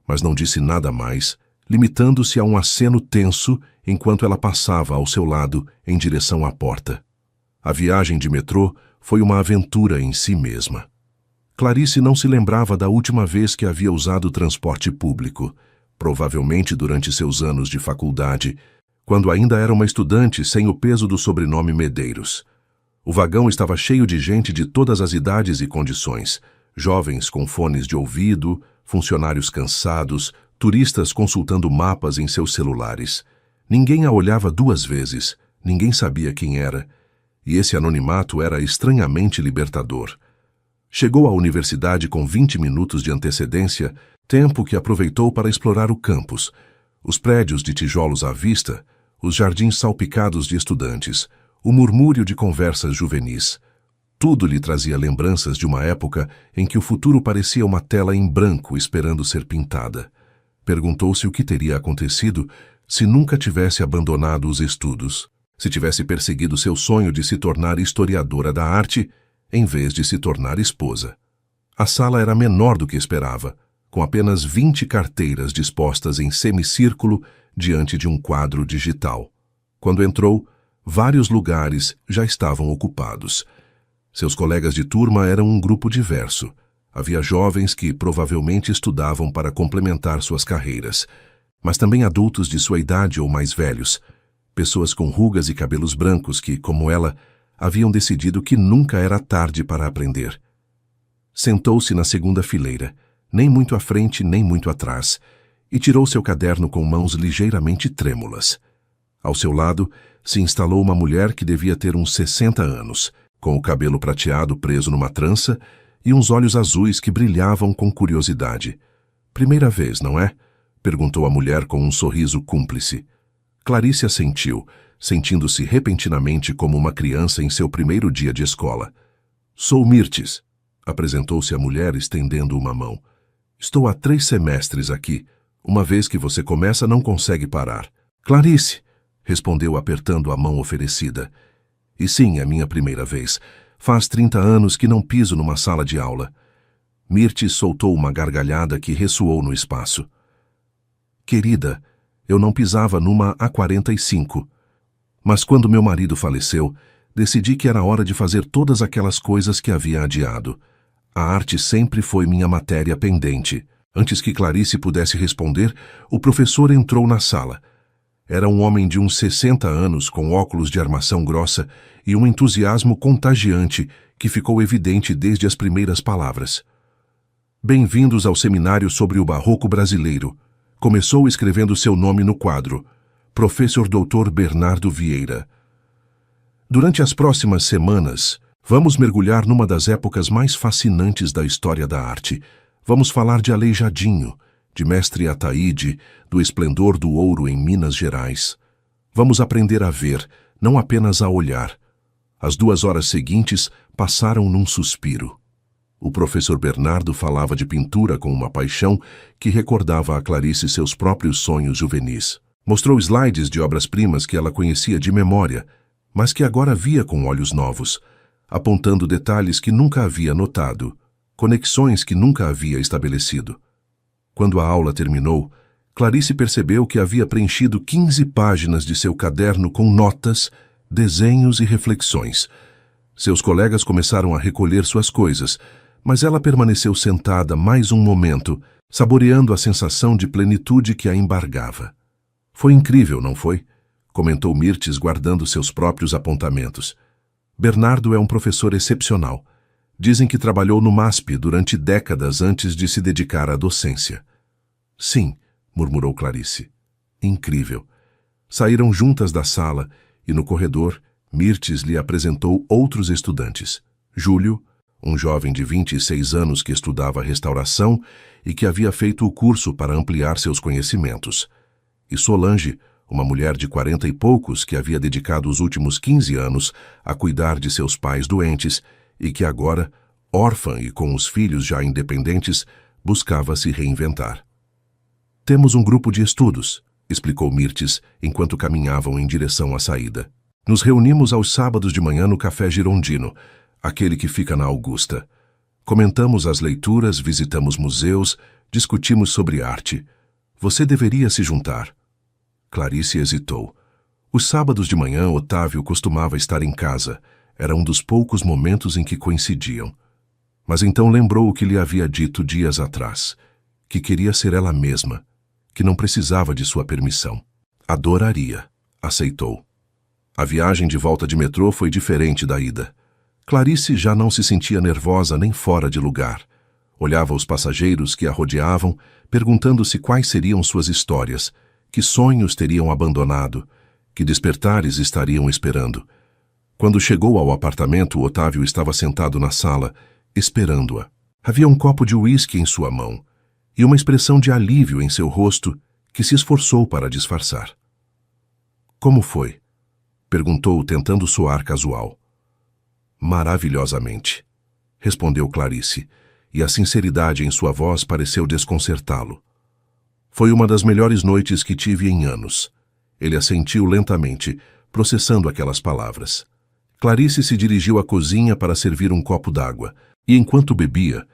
mas não disse nada mais, limitando-se a um aceno tenso enquanto ela passava ao seu lado em direção à porta. A viagem de metrô foi uma aventura em si mesma. Clarice não se lembrava da última vez que havia usado transporte público, provavelmente durante seus anos de faculdade, quando ainda era uma estudante sem o peso do sobrenome Medeiros. O vagão estava cheio de gente de todas as idades e condições, jovens com fones de ouvido, funcionários cansados, turistas consultando mapas em seus celulares. Ninguém a olhava duas vezes, ninguém sabia quem era, e esse anonimato era estranhamente libertador. Chegou à universidade com 20 minutos de antecedência, tempo que aproveitou para explorar o campus, os prédios de tijolos à vista, os jardins salpicados de estudantes, o murmúrio de conversas juvenis. Tudo lhe trazia lembranças de uma época em que o futuro parecia uma tela em branco esperando ser pintada. Perguntou-se o que teria acontecido se nunca tivesse abandonado os estudos, se tivesse perseguido seu sonho de se tornar historiadora da arte, em vez de se tornar esposa. A sala era menor do que esperava, com apenas 20 carteiras dispostas em semicírculo diante de um quadro digital. Quando entrou, vários lugares já estavam ocupados. Seus colegas de turma eram um grupo diverso. Havia jovens que provavelmente estudavam para complementar suas carreiras, mas também adultos de sua idade ou mais velhos, pessoas com rugas e cabelos brancos que, como ela, haviam decidido que nunca era tarde para aprender. Sentou-se na segunda fileira, nem muito à frente nem muito atrás, e tirou seu caderno com mãos ligeiramente trêmulas. Ao seu lado, se instalou uma mulher que devia ter uns 60 anos, com o cabelo prateado preso numa trança e uns olhos azuis que brilhavam com curiosidade. Primeira vez, não é? Perguntou a mulher com um sorriso cúmplice. Clarice assentiu, sentindo-se repentinamente como uma criança em seu primeiro dia de escola. Sou Mirtes, apresentou-se a mulher estendendo uma mão. Estou há 3 semestres aqui. Uma vez que você começa, não consegue parar. Clarice, respondeu apertando a mão oferecida. E sim, é minha primeira vez. Faz 30 anos que não piso numa sala de aula. Mirtes soltou uma gargalhada que ressoou no espaço. Querida, eu não pisava numa há 45. Mas quando meu marido faleceu, decidi que era hora de fazer todas aquelas coisas que havia adiado. A arte sempre foi minha matéria pendente. Antes que Clarice pudesse responder, o professor entrou na sala. Era um homem de uns 60 anos, com óculos de armação grossa e um entusiasmo contagiante que ficou evidente desde as primeiras palavras. Bem-vindos ao seminário sobre o Barroco brasileiro. Começou escrevendo seu nome no quadro. Professor Dr. Bernardo Vieira. Durante as próximas semanas, vamos mergulhar numa das épocas mais fascinantes da história da arte. Vamos falar de Aleijadinho, de Mestre Ataíde, do esplendor do ouro em Minas Gerais. Vamos aprender a ver, não apenas a olhar. As 2 horas seguintes passaram num suspiro. O professor Bernardo falava de pintura com uma paixão que recordava a Clarice seus próprios sonhos juvenis. Mostrou slides de obras-primas que ela conhecia de memória, mas que agora via com olhos novos, apontando detalhes que nunca havia notado, conexões que nunca havia estabelecido. Quando a aula terminou, Clarice percebeu que havia preenchido 15 páginas de seu caderno com notas, desenhos e reflexões. Seus colegas começaram a recolher suas coisas, mas ela permaneceu sentada mais um momento, saboreando a sensação de plenitude que a embargava. Foi incrível, não foi? Comentou Mirtes, guardando seus próprios apontamentos. Bernardo é um professor excepcional. Dizem que trabalhou no MASP durante décadas antes de se dedicar à docência. Sim, murmurou Clarice. Incrível. Saíram juntas da sala e, no corredor, Mirtes lhe apresentou outros estudantes. Júlio, um jovem de 26 anos que estudava restauração e que havia feito o curso para ampliar seus conhecimentos. E Solange, uma mulher de 40 e poucos que havia dedicado os últimos 15 anos a cuidar de seus pais doentes e que agora, órfã e com os filhos já independentes, buscava se reinventar. Temos um grupo de estudos, explicou Mirtes enquanto caminhavam em direção à saída. Nos reunimos aos sábados de manhã no Café Girondino, aquele que fica na Augusta. Comentamos as leituras, visitamos museus, discutimos sobre arte. Você deveria se juntar. Clarice hesitou. Os sábados de manhã, Otávio costumava estar em casa. Era um dos poucos momentos em que coincidiam. Mas então lembrou o que lhe havia dito dias atrás, que queria ser ela mesma, que não precisava de sua permissão. Adoraria. Aceitou. A viagem de volta de metrô foi diferente da ida. Clarice já não se sentia nervosa nem fora de lugar. Olhava os passageiros que a rodeavam, perguntando-se quais seriam suas histórias, que sonhos teriam abandonado, que despertares estariam esperando. Quando chegou ao apartamento, Otávio estava sentado na sala, esperando-a. Havia um copo de uísque em sua mão e uma expressão de alívio em seu rosto que se esforçou para disfarçar. Como foi? Perguntou, tentando soar casual. Maravilhosamente, respondeu Clarice, e a sinceridade em sua voz pareceu desconcertá-lo. Foi uma das melhores noites que tive em anos. Ele assentiu lentamente, processando aquelas palavras. Clarice se dirigiu à cozinha para servir um copo d'água, e enquanto bebia,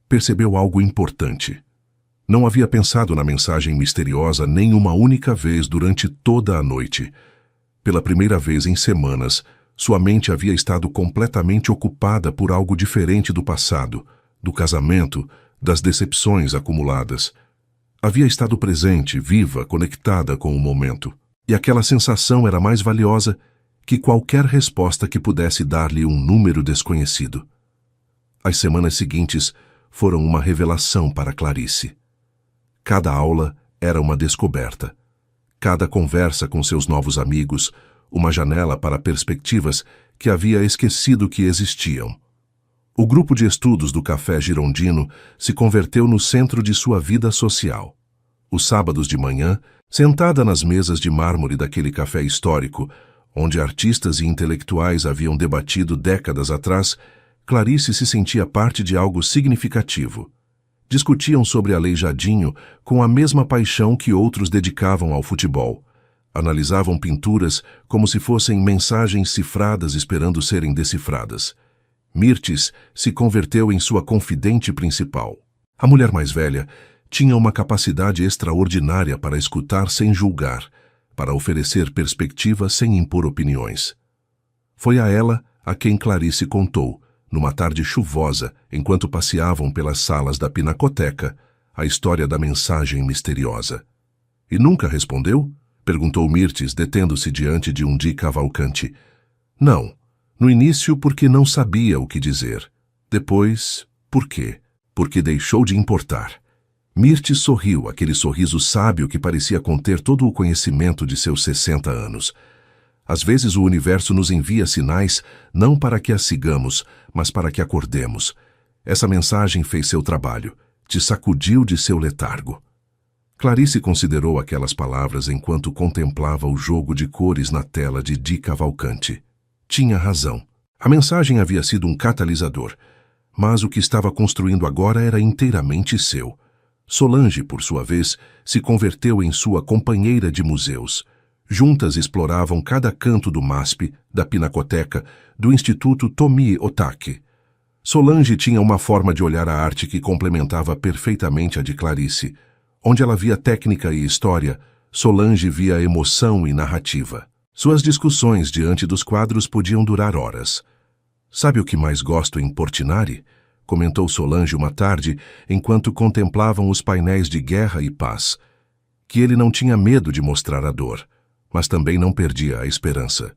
percebeu algo importante. Não havia pensado na mensagem misteriosa nem uma única vez durante toda a noite. Pela primeira vez em semanas, sua mente havia estado completamente ocupada por algo diferente do passado, do casamento, das decepções acumuladas. Havia estado presente, viva, conectada com o momento. E aquela sensação era mais valiosa que qualquer resposta que pudesse dar-lhe um número desconhecido. As semanas seguintes foram uma revelação para Clarice. Cada aula era uma descoberta. Cada conversa com seus novos amigos, uma janela para perspectivas que havia esquecido que existiam. O grupo de estudos do Café Girondino se converteu no centro de sua vida social. Os sábados de manhã, sentada nas mesas de mármore daquele café histórico, onde artistas e intelectuais haviam debatido décadas atrás, Clarice se sentia parte de algo significativo. Discutiam sobre Aleijadinho com a mesma paixão que outros dedicavam ao futebol. Analisavam pinturas como se fossem mensagens cifradas esperando serem decifradas. Mirtes se converteu em sua confidente principal. A mulher mais velha tinha uma capacidade extraordinária para escutar sem julgar, para oferecer perspectivas sem impor opiniões. Foi a ela a quem Clarice contou, numa tarde chuvosa, enquanto passeavam pelas salas da Pinacoteca, a história da mensagem misteriosa. E nunca respondeu? Perguntou Mirtes, detendo-se diante de um Di Cavalcanti. Não. No início, porque não sabia o que dizer. Depois, por quê? Porque deixou de importar. Mirtes sorriu, aquele sorriso sábio que parecia conter todo o conhecimento de seus 60 anos. Às vezes o universo nos envia sinais não para que as sigamos, mas para que acordemos. Essa mensagem fez seu trabalho, te sacudiu de seu letargo. Clarice considerou aquelas palavras enquanto contemplava o jogo de cores na tela de Di Cavalcanti. Tinha razão. A mensagem havia sido um catalisador, mas o que estava construindo agora era inteiramente seu. Solange, por sua vez, se converteu em sua companheira de museus. Juntas exploravam cada canto do MASP, da Pinacoteca, do Instituto Tomi Otaki. Solange tinha uma forma de olhar a arte que complementava perfeitamente a de Clarice. Onde ela via técnica e história, Solange via emoção e narrativa. Suas discussões diante dos quadros podiam durar horas. Sabe o que mais gosto em Portinari? Comentou Solange uma tarde, enquanto contemplavam os painéis de guerra e paz. Que ele não tinha medo de mostrar a dor, mas também não perdia a esperança.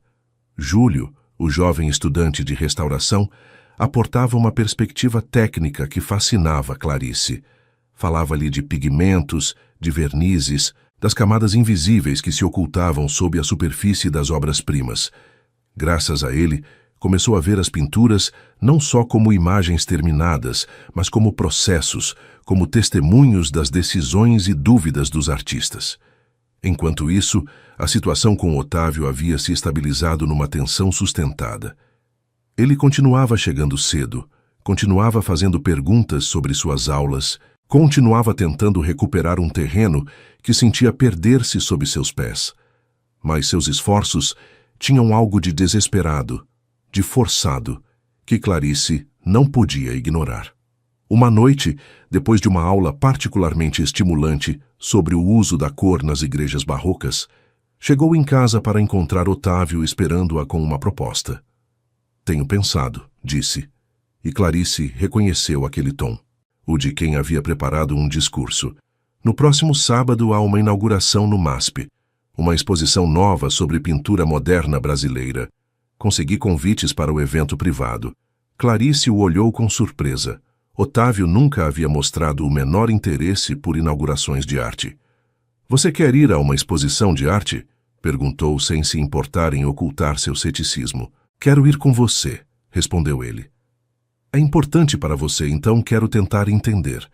Júlio, o jovem estudante de restauração, aportava uma perspectiva técnica que fascinava Clarice. Falava-lhe de pigmentos, de vernizes, das camadas invisíveis que se ocultavam sob a superfície das obras-primas. Graças a ele, começou a ver as pinturas não só como imagens terminadas, mas como processos, como testemunhos das decisões e dúvidas dos artistas. Enquanto isso, a situação com Otávio havia se estabilizado numa tensão sustentada. Ele continuava chegando cedo, continuava fazendo perguntas sobre suas aulas, continuava tentando recuperar um terreno que sentia perder-se sob seus pés. Mas seus esforços tinham algo de desesperado, de forçado, que Clarice não podia ignorar. Uma noite, depois de uma aula particularmente estimulante sobre o uso da cor nas igrejas barrocas, chegou em casa para encontrar Otávio esperando-a com uma proposta. "Tenho pensado", disse, e Clarice reconheceu aquele tom, o de quem havia preparado um discurso. "No próximo sábado há uma inauguração no MASP, uma exposição nova sobre pintura moderna brasileira. Consegui convites para o evento privado." Clarice o olhou com surpresa. Otávio nunca havia mostrado o menor interesse por inaugurações de arte. "Você quer ir a uma exposição de arte?" perguntou sem se importar em ocultar seu ceticismo. "Quero ir com você", respondeu ele. "É importante para você, então quero tentar entender."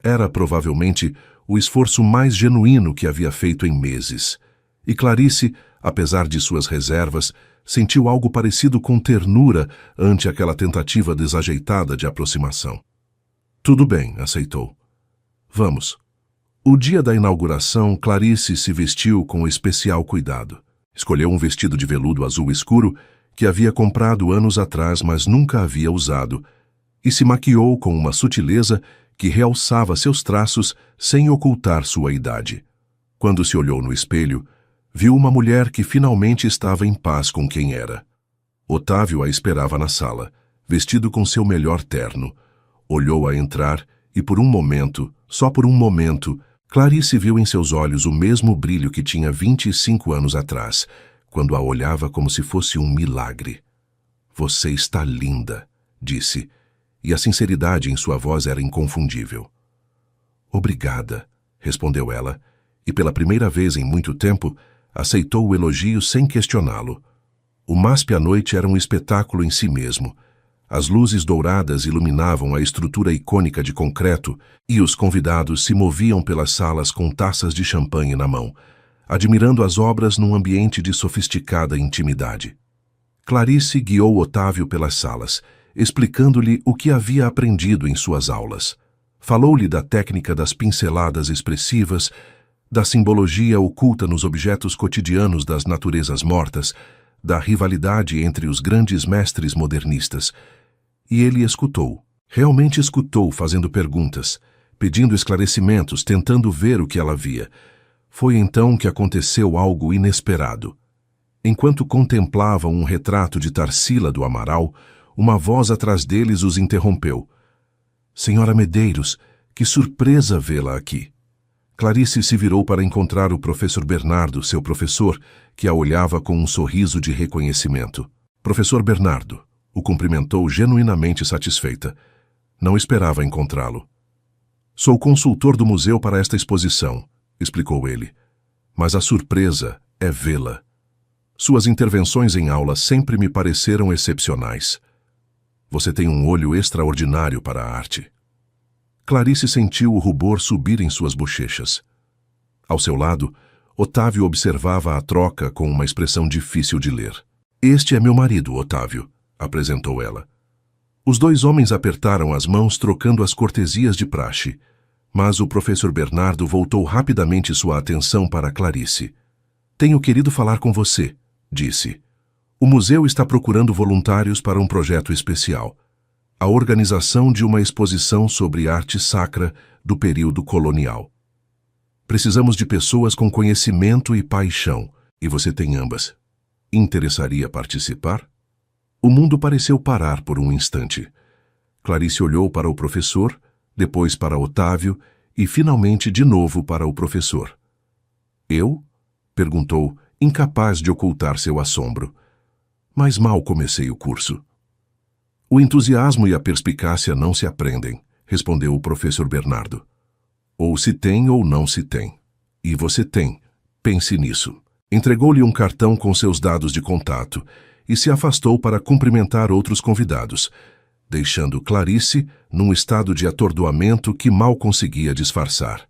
Era provavelmente o esforço mais genuíno que havia feito em meses. E Clarice, apesar de suas reservas, sentiu algo parecido com ternura ante aquela tentativa desajeitada de aproximação. "Tudo bem", aceitou. "Vamos." O dia da inauguração, Clarice se vestiu com especial cuidado. Escolheu um vestido de veludo azul escuro que havia comprado anos atrás, mas nunca havia usado, e se maquiou com uma sutileza que realçava seus traços sem ocultar sua idade. Quando se olhou no espelho, viu uma mulher que finalmente estava em paz com quem era. Otávio a esperava na sala, vestido com seu melhor terno. Olhou-a entrar e por um momento, só por um momento, Clarice viu em seus olhos o mesmo brilho que tinha 25 anos atrás, quando a olhava como se fosse um milagre. "Você está linda", disse, e a sinceridade em sua voz era inconfundível. "Obrigada", respondeu ela, e pela primeira vez em muito tempo, aceitou o elogio sem questioná-lo. O MASP à noite era um espetáculo em si mesmo. As luzes douradas iluminavam a estrutura icônica de concreto e os convidados se moviam pelas salas com taças de champanhe na mão, admirando as obras num ambiente de sofisticada intimidade. Clarice guiou Otávio pelas salas, explicando-lhe o que havia aprendido em suas aulas. Falou-lhe da técnica das pinceladas expressivas, da simbologia oculta nos objetos cotidianos das naturezas mortas, da rivalidade entre os grandes mestres modernistas. E ele escutou, realmente escutou, fazendo perguntas, pedindo esclarecimentos, tentando ver o que ela via. Foi então que aconteceu algo inesperado. Enquanto contemplavam um retrato de Tarsila do Amaral, uma voz atrás deles os interrompeu. "Senhora Medeiros, que surpresa vê-la aqui." Clarice se virou para encontrar o professor Bernardo, seu professor, que a olhava com um sorriso de reconhecimento. "Professor Bernardo", o cumprimentou genuinamente satisfeita. Não esperava encontrá-lo. "Sou consultor do museu para esta exposição", explicou ele. "Mas a surpresa é vê-la. Suas intervenções em aula sempre me pareceram excepcionais. Você tem um olho extraordinário para a arte." Clarice sentiu o rubor subir em suas bochechas. Ao seu lado, Otávio observava a troca com uma expressão difícil de ler. "Este é meu marido, Otávio", apresentou ela. Os dois homens apertaram as mãos trocando as cortesias de praxe, mas o professor Bernardo voltou rapidamente sua atenção para Clarice. "Tenho querido falar com você", disse. "O museu está procurando voluntários para um projeto especial. A organização de uma exposição sobre arte sacra do período colonial. Precisamos de pessoas com conhecimento e paixão, e você tem ambas. Interessaria participar?" O mundo pareceu parar por um instante. Clarice olhou para o professor, depois para Otávio e finalmente de novo para o professor. "Eu?" perguntou, incapaz de ocultar seu assombro. "Mas mal comecei o curso." "O entusiasmo e a perspicácia não se aprendem", respondeu o professor Bernardo. "Ou se tem ou não se tem. E você tem. Pense nisso." Entregou-lhe um cartão com seus dados de contato e se afastou para cumprimentar outros convidados, deixando Clarice num estado de atordoamento que mal conseguia disfarçar.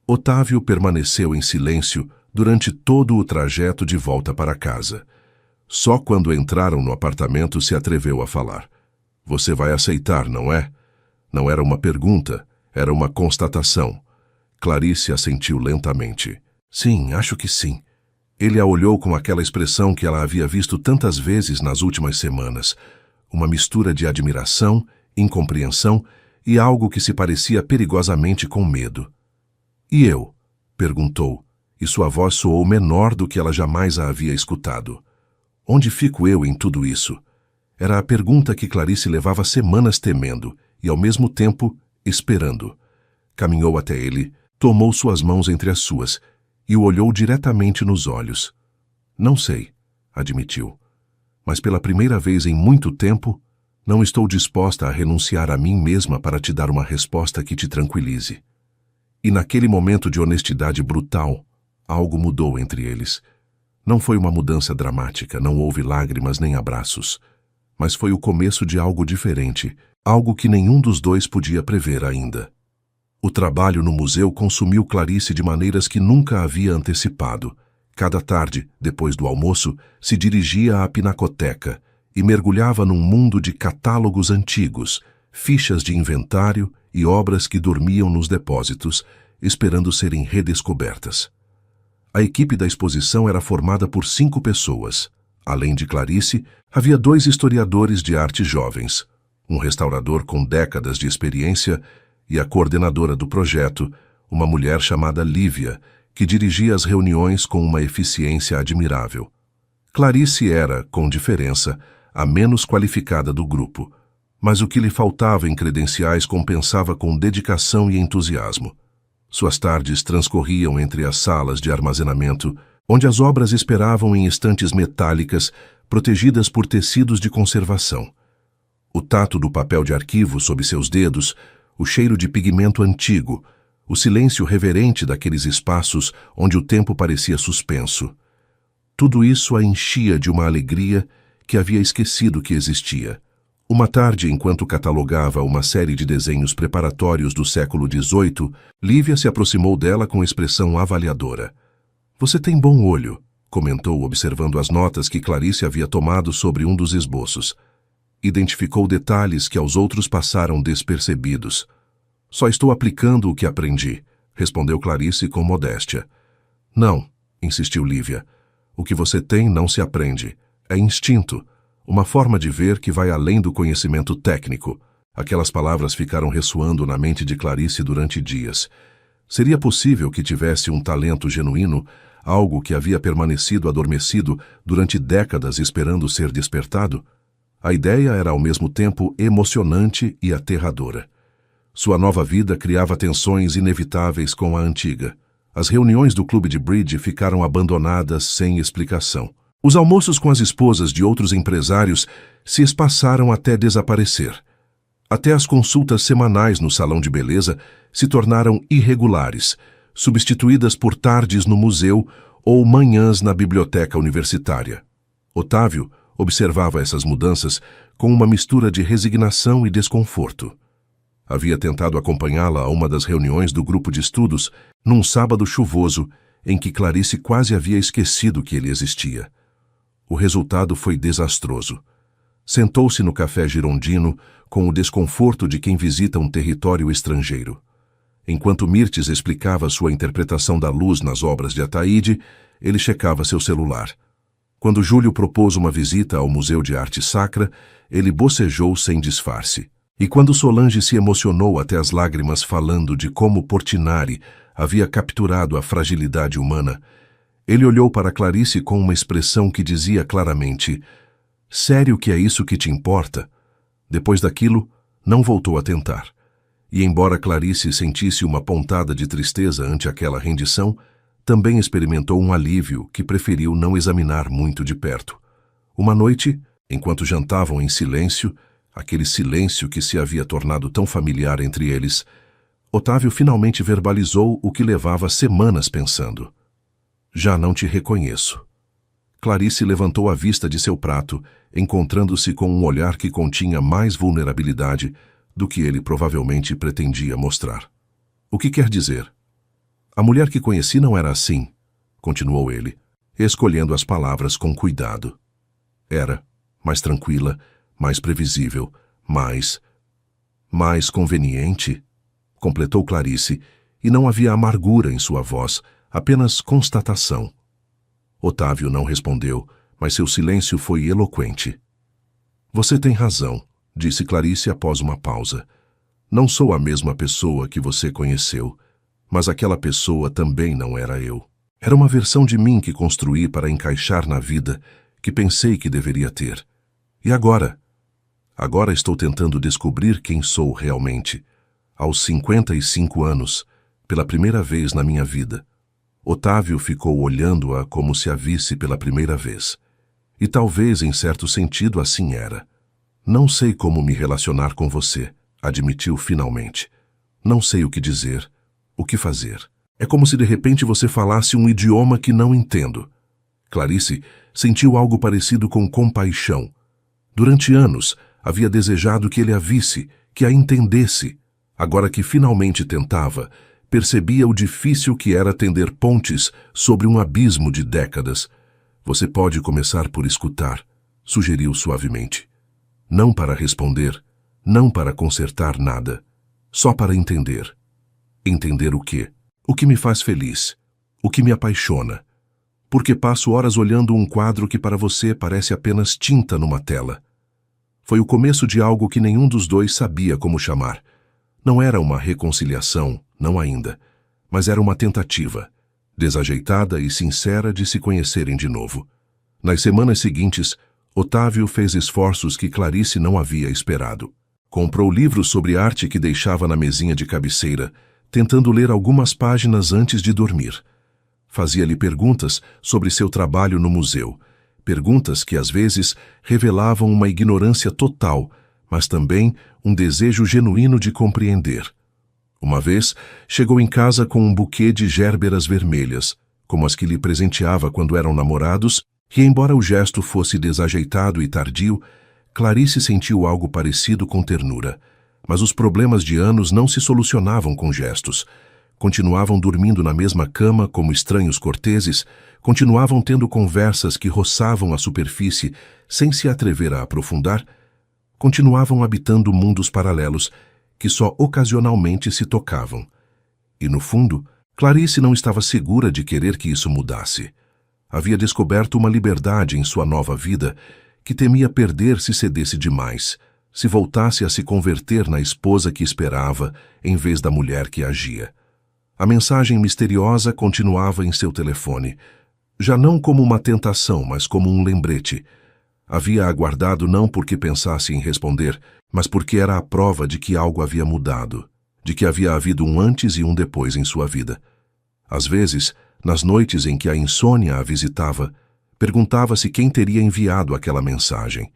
Otávio permaneceu em silêncio durante todo o trajeto de volta para casa. Só quando entraram no apartamento se atreveu a falar. "Você vai aceitar, não é?" Não era uma pergunta, era uma constatação. Clarice assentiu lentamente. "Sim, acho que sim. Ele a olhou com aquela expressão que ela havia visto tantas vezes nas últimas semanas, uma mistura de admiração, incompreensão e algo que se parecia perigosamente com medo. "E eu?" perguntou, e sua voz soou menor do que ela jamais a havia escutado. "Onde fico eu em tudo isso?" Era a pergunta que Clarice levava semanas temendo e, ao mesmo tempo, esperando. Caminhou até ele, tomou suas mãos entre as suas e o olhou diretamente nos olhos. "Não sei", admitiu. "Mas pela primeira vez em muito tempo, não estou disposta a renunciar a mim mesma para te dar uma resposta que te tranquilize." E naquele momento de honestidade brutal, algo mudou entre eles. Não foi uma mudança dramática, não houve lágrimas nem abraços. Mas foi o começo de algo diferente, algo que nenhum dos dois podia prever ainda. O trabalho no museu consumiu Clarice de maneiras que nunca havia antecipado. Cada tarde, depois do almoço, se dirigia à pinacoteca e mergulhava num mundo de catálogos antigos, fichas de inventário e obras que dormiam nos depósitos, esperando serem redescobertas. A equipe da exposição era formada por 5 pessoas. Além de Clarice, havia 2 historiadores de arte jovens, um restaurador com décadas de experiência e a coordenadora do projeto, uma mulher chamada Lívia, que dirigia as reuniões com uma eficiência admirável. Clarice era, com diferença, a menos qualificada do grupo, mas o que lhe faltava em credenciais compensava com dedicação e entusiasmo. Suas tardes transcorriam entre as salas de armazenamento, onde as obras esperavam em estantes metálicas protegidas por tecidos de conservação. O tato do papel de arquivo sob seus dedos, o cheiro de pigmento antigo, o silêncio reverente daqueles espaços onde o tempo parecia suspenso. Tudo isso a enchia de uma alegria que havia esquecido que existia. Uma tarde, enquanto catalogava uma série de desenhos preparatórios do século XVIII, Lívia se aproximou dela com expressão avaliadora. "Você tem bom olho", comentou, observando as notas que Clarice havia tomado sobre um dos esboços. Identificou detalhes que aos outros passaram despercebidos. "Só estou aplicando o que aprendi", respondeu Clarice com modéstia. "Não", insistiu Lívia. "O que você tem não se aprende. É instinto, uma forma de ver que vai além do conhecimento técnico." Aquelas palavras ficaram ressoando na mente de Clarice durante dias. Seria possível que tivesse um talento genuíno, algo que havia permanecido adormecido durante décadas esperando ser despertado? A ideia era ao mesmo tempo emocionante e aterradora. Sua nova vida criava tensões inevitáveis com a antiga. As reuniões do clube de bridge ficaram abandonadas sem explicação. Os almoços com as esposas de outros empresários se espaçaram até desaparecer. Até as consultas semanais no salão de beleza se tornaram irregulares, substituídas por tardes no museu ou manhãs na biblioteca universitária. Otávio observava essas mudanças com uma mistura de resignação e desconforto. Havia tentado acompanhá-la a uma das reuniões do grupo de estudos num sábado chuvoso em que Clarice quase havia esquecido que ele existia. O resultado foi desastroso. Sentou-se no café girondino com o desconforto de quem visita um território estrangeiro. Enquanto Mirtes explicava sua interpretação da luz nas obras de Ataíde, ele checava seu celular. Quando Júlio propôs uma visita ao Museu de Arte Sacra, ele bocejou sem disfarce. E quando Solange se emocionou até as lágrimas falando de como Portinari havia capturado a fragilidade humana, ele olhou para Clarice com uma expressão que dizia claramente: "Sério que é isso que te importa?" Depois daquilo, não voltou a tentar. E embora Clarice sentisse uma pontada de tristeza ante aquela rendição, também experimentou um alívio que preferiu não examinar muito de perto. Uma noite, enquanto jantavam em silêncio, aquele silêncio que se havia tornado tão familiar entre eles, Otávio finalmente verbalizou o que levava semanas pensando. "Já não te reconheço." Clarice levantou a vista de seu prato, encontrando-se com um olhar que continha mais vulnerabilidade do que ele provavelmente pretendia mostrar. "O que quer dizer?" "A mulher que conheci não era assim", continuou ele, escolhendo as palavras com cuidado. "Era mais tranquila, mais previsível, mais conveniente", completou Clarice, e não havia amargura em sua voz, apenas constatação. Otávio não respondeu, mas seu silêncio foi eloquente. Você tem razão, disse Clarice após uma pausa. Não sou a mesma pessoa que você conheceu, mas aquela pessoa também não era eu. Era uma versão de mim que construí para encaixar na vida que pensei que deveria ter. E agora? Agora estou tentando descobrir quem sou realmente. Aos 55 anos, pela primeira vez na minha vida. Otávio ficou olhando-a como se a visse pela primeira vez. E talvez, em certo sentido, assim era. Não sei como me relacionar com você, admitiu finalmente. Não sei o que dizer, o que fazer. É como se de repente você falasse um idioma que não entendo. Clarice sentiu algo parecido com compaixão. Durante anos, havia desejado que ele a visse, que a entendesse. Agora que finalmente tentava, percebia o difícil que era tender pontes sobre um abismo de décadas. Você pode começar por escutar, sugeriu suavemente. Não para responder, não para consertar nada, só para entender. Entender o quê? O que me faz feliz, o que me apaixona. Porque passo horas olhando um quadro que para você parece apenas tinta numa tela. Foi o começo de algo que nenhum dos dois sabia como chamar. Não era uma reconciliação, não ainda, mas era uma tentativa, desajeitada e sincera de se conhecerem de novo. Nas semanas seguintes, Otávio fez esforços que Clarice não havia esperado. Comprou livros sobre arte que deixava na mesinha de cabeceira, tentando ler algumas páginas antes de dormir. Fazia-lhe perguntas sobre seu trabalho no museu, perguntas que às vezes revelavam uma ignorância total, mas também um desejo genuíno de compreender. Uma vez, chegou em casa com um buquê de gérberas vermelhas, como as que lhe presenteava quando eram namorados, e embora o gesto fosse desajeitado e tardio, Clarice sentiu algo parecido com ternura. Mas os problemas de anos não se solucionavam com gestos. Continuavam dormindo na mesma cama como estranhos corteses, continuavam tendo conversas que roçavam a superfície sem se atrever a aprofundar, continuavam habitando mundos paralelos que só ocasionalmente se tocavam. E, no fundo, Clarice não estava segura de querer que isso mudasse. Havia descoberto uma liberdade em sua nova vida que temia perder se cedesse demais, se voltasse a se converter na esposa que esperava em vez da mulher que agia. A mensagem misteriosa continuava em seu telefone, já não como uma tentação, mas como um lembrete. Havia aguardado não porque pensasse em responder, mas porque era a prova de que algo havia mudado, de que havia havido um antes e um depois em sua vida. Às vezes, nas noites em que a insônia a visitava, perguntava-se quem teria enviado aquela mensagem.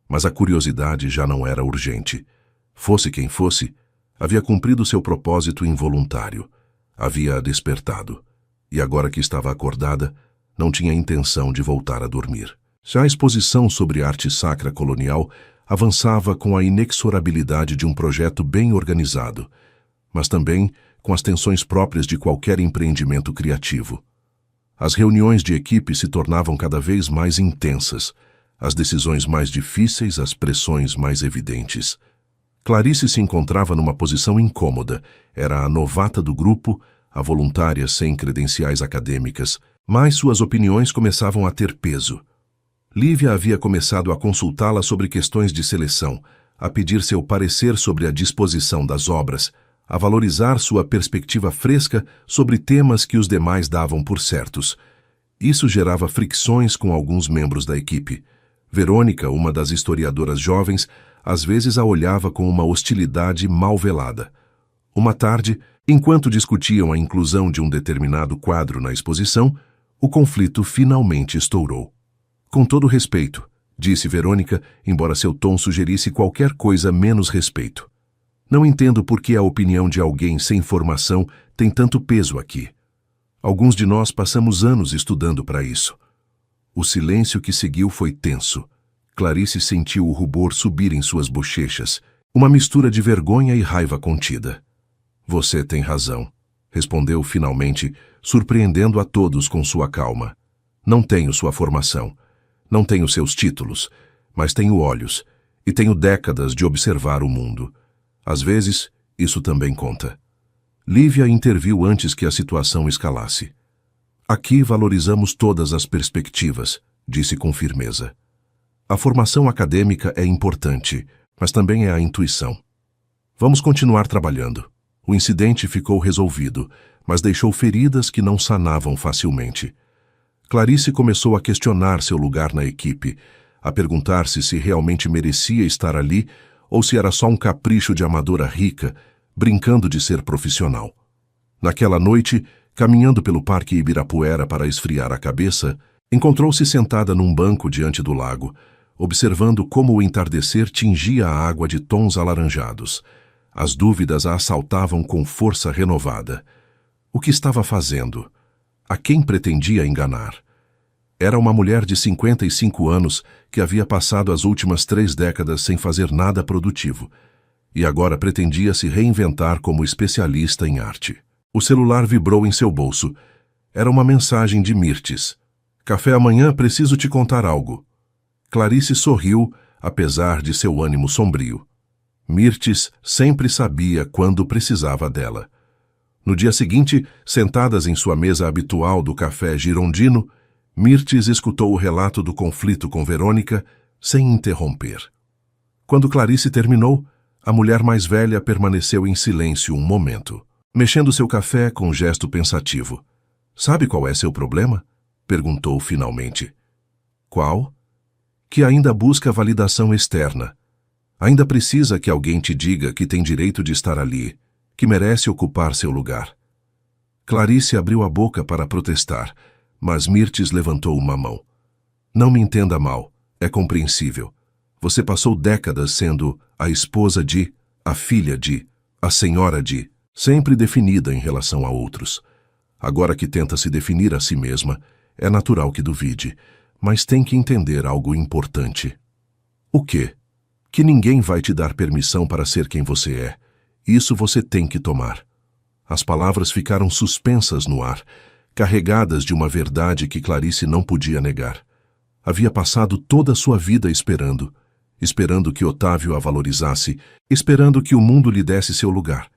Mas a curiosidade já não era urgente. Fosse quem fosse, havia cumprido seu propósito involuntário. Havia despertado. E agora que estava acordada, não tinha intenção de voltar a dormir. Já a exposição sobre arte sacra colonial avançava com a inexorabilidade de um projeto bem organizado, mas também com as tensões próprias de qualquer empreendimento criativo. As reuniões de equipe se tornavam cada vez mais intensas, as decisões mais difíceis, as pressões mais evidentes. Clarice se encontrava numa posição incômoda. Era a novata do grupo, a voluntária sem credenciais acadêmicas, mas suas opiniões começavam a ter peso. Lívia havia começado a consultá-la sobre questões de seleção, a pedir seu parecer sobre a disposição das obras, a valorizar sua perspectiva fresca sobre temas que os demais davam por certos. Isso gerava fricções com alguns membros da equipe. Verônica, uma das historiadoras jovens, às vezes a olhava com uma hostilidade mal velada. Uma tarde, enquanto discutiam a inclusão de um determinado quadro na exposição, o conflito finalmente estourou. Com todo respeito, disse Verônica, embora seu tom sugerisse qualquer coisa menos respeito. Não entendo por que a opinião de alguém sem formação tem tanto peso aqui. Alguns de nós passamos anos estudando para isso. O silêncio que seguiu foi tenso. Clarice sentiu o rubor subir em suas bochechas, uma mistura de vergonha e raiva contida. Você tem razão, respondeu finalmente, surpreendendo a todos com sua calma. Não tenho sua formação, não tenho seus títulos, mas tenho olhos e tenho décadas de observar o mundo. Às vezes, isso também conta. Lívia interviu antes que a situação escalasse. Aqui valorizamos todas as perspectivas, disse com firmeza. A formação acadêmica é importante, mas também é a intuição. Vamos continuar trabalhando. O incidente ficou resolvido, mas deixou feridas que não sanavam facilmente. Clarice começou a questionar seu lugar na equipe, a perguntar-se se realmente merecia estar ali ou se era só um capricho de amadora rica, brincando de ser profissional. Naquela noite, caminhando pelo Parque Ibirapuera para esfriar a cabeça, encontrou-se sentada num banco diante do lago, observando como o entardecer tingia a água de tons alaranjados. As dúvidas a assaltavam com força renovada. O que estava fazendo? A quem pretendia enganar? Era uma mulher de 55 anos que havia passado as últimas 3 décadas sem fazer nada produtivo, e agora pretendia se reinventar como especialista em arte. O celular vibrou em seu bolso. Era uma mensagem de Mirtes. Café amanhã, preciso te contar algo. Clarice sorriu, apesar de seu ânimo sombrio. Mirtes sempre sabia quando precisava dela. No dia seguinte, sentadas em sua mesa habitual do café girondino, Mirtes escutou o relato do conflito com Verônica sem interromper. Quando Clarice terminou, a mulher mais velha permaneceu em silêncio um momento, mexendo seu café com um gesto pensativo. Sabe qual é seu problema? Perguntou finalmente. Qual? Que ainda busca validação externa. Ainda precisa que alguém te diga que tem direito de estar ali, que merece ocupar seu lugar. Clarice abriu a boca para protestar, mas Mirtes levantou uma mão. Não me entenda mal, é compreensível. Você passou décadas sendo a esposa de, a filha de, a senhora de, sempre definida em relação a outros. Agora que tenta se definir a si mesma, é natural que duvide, mas tem que entender algo importante. O quê? Que ninguém vai te dar permissão para ser quem você é. Isso você tem que tomar. As palavras ficaram suspensas no ar, carregadas de uma verdade que Clarice não podia negar. Havia passado toda a sua vida esperando que Otávio a valorizasse, esperando que o mundo lhe desse seu lugar,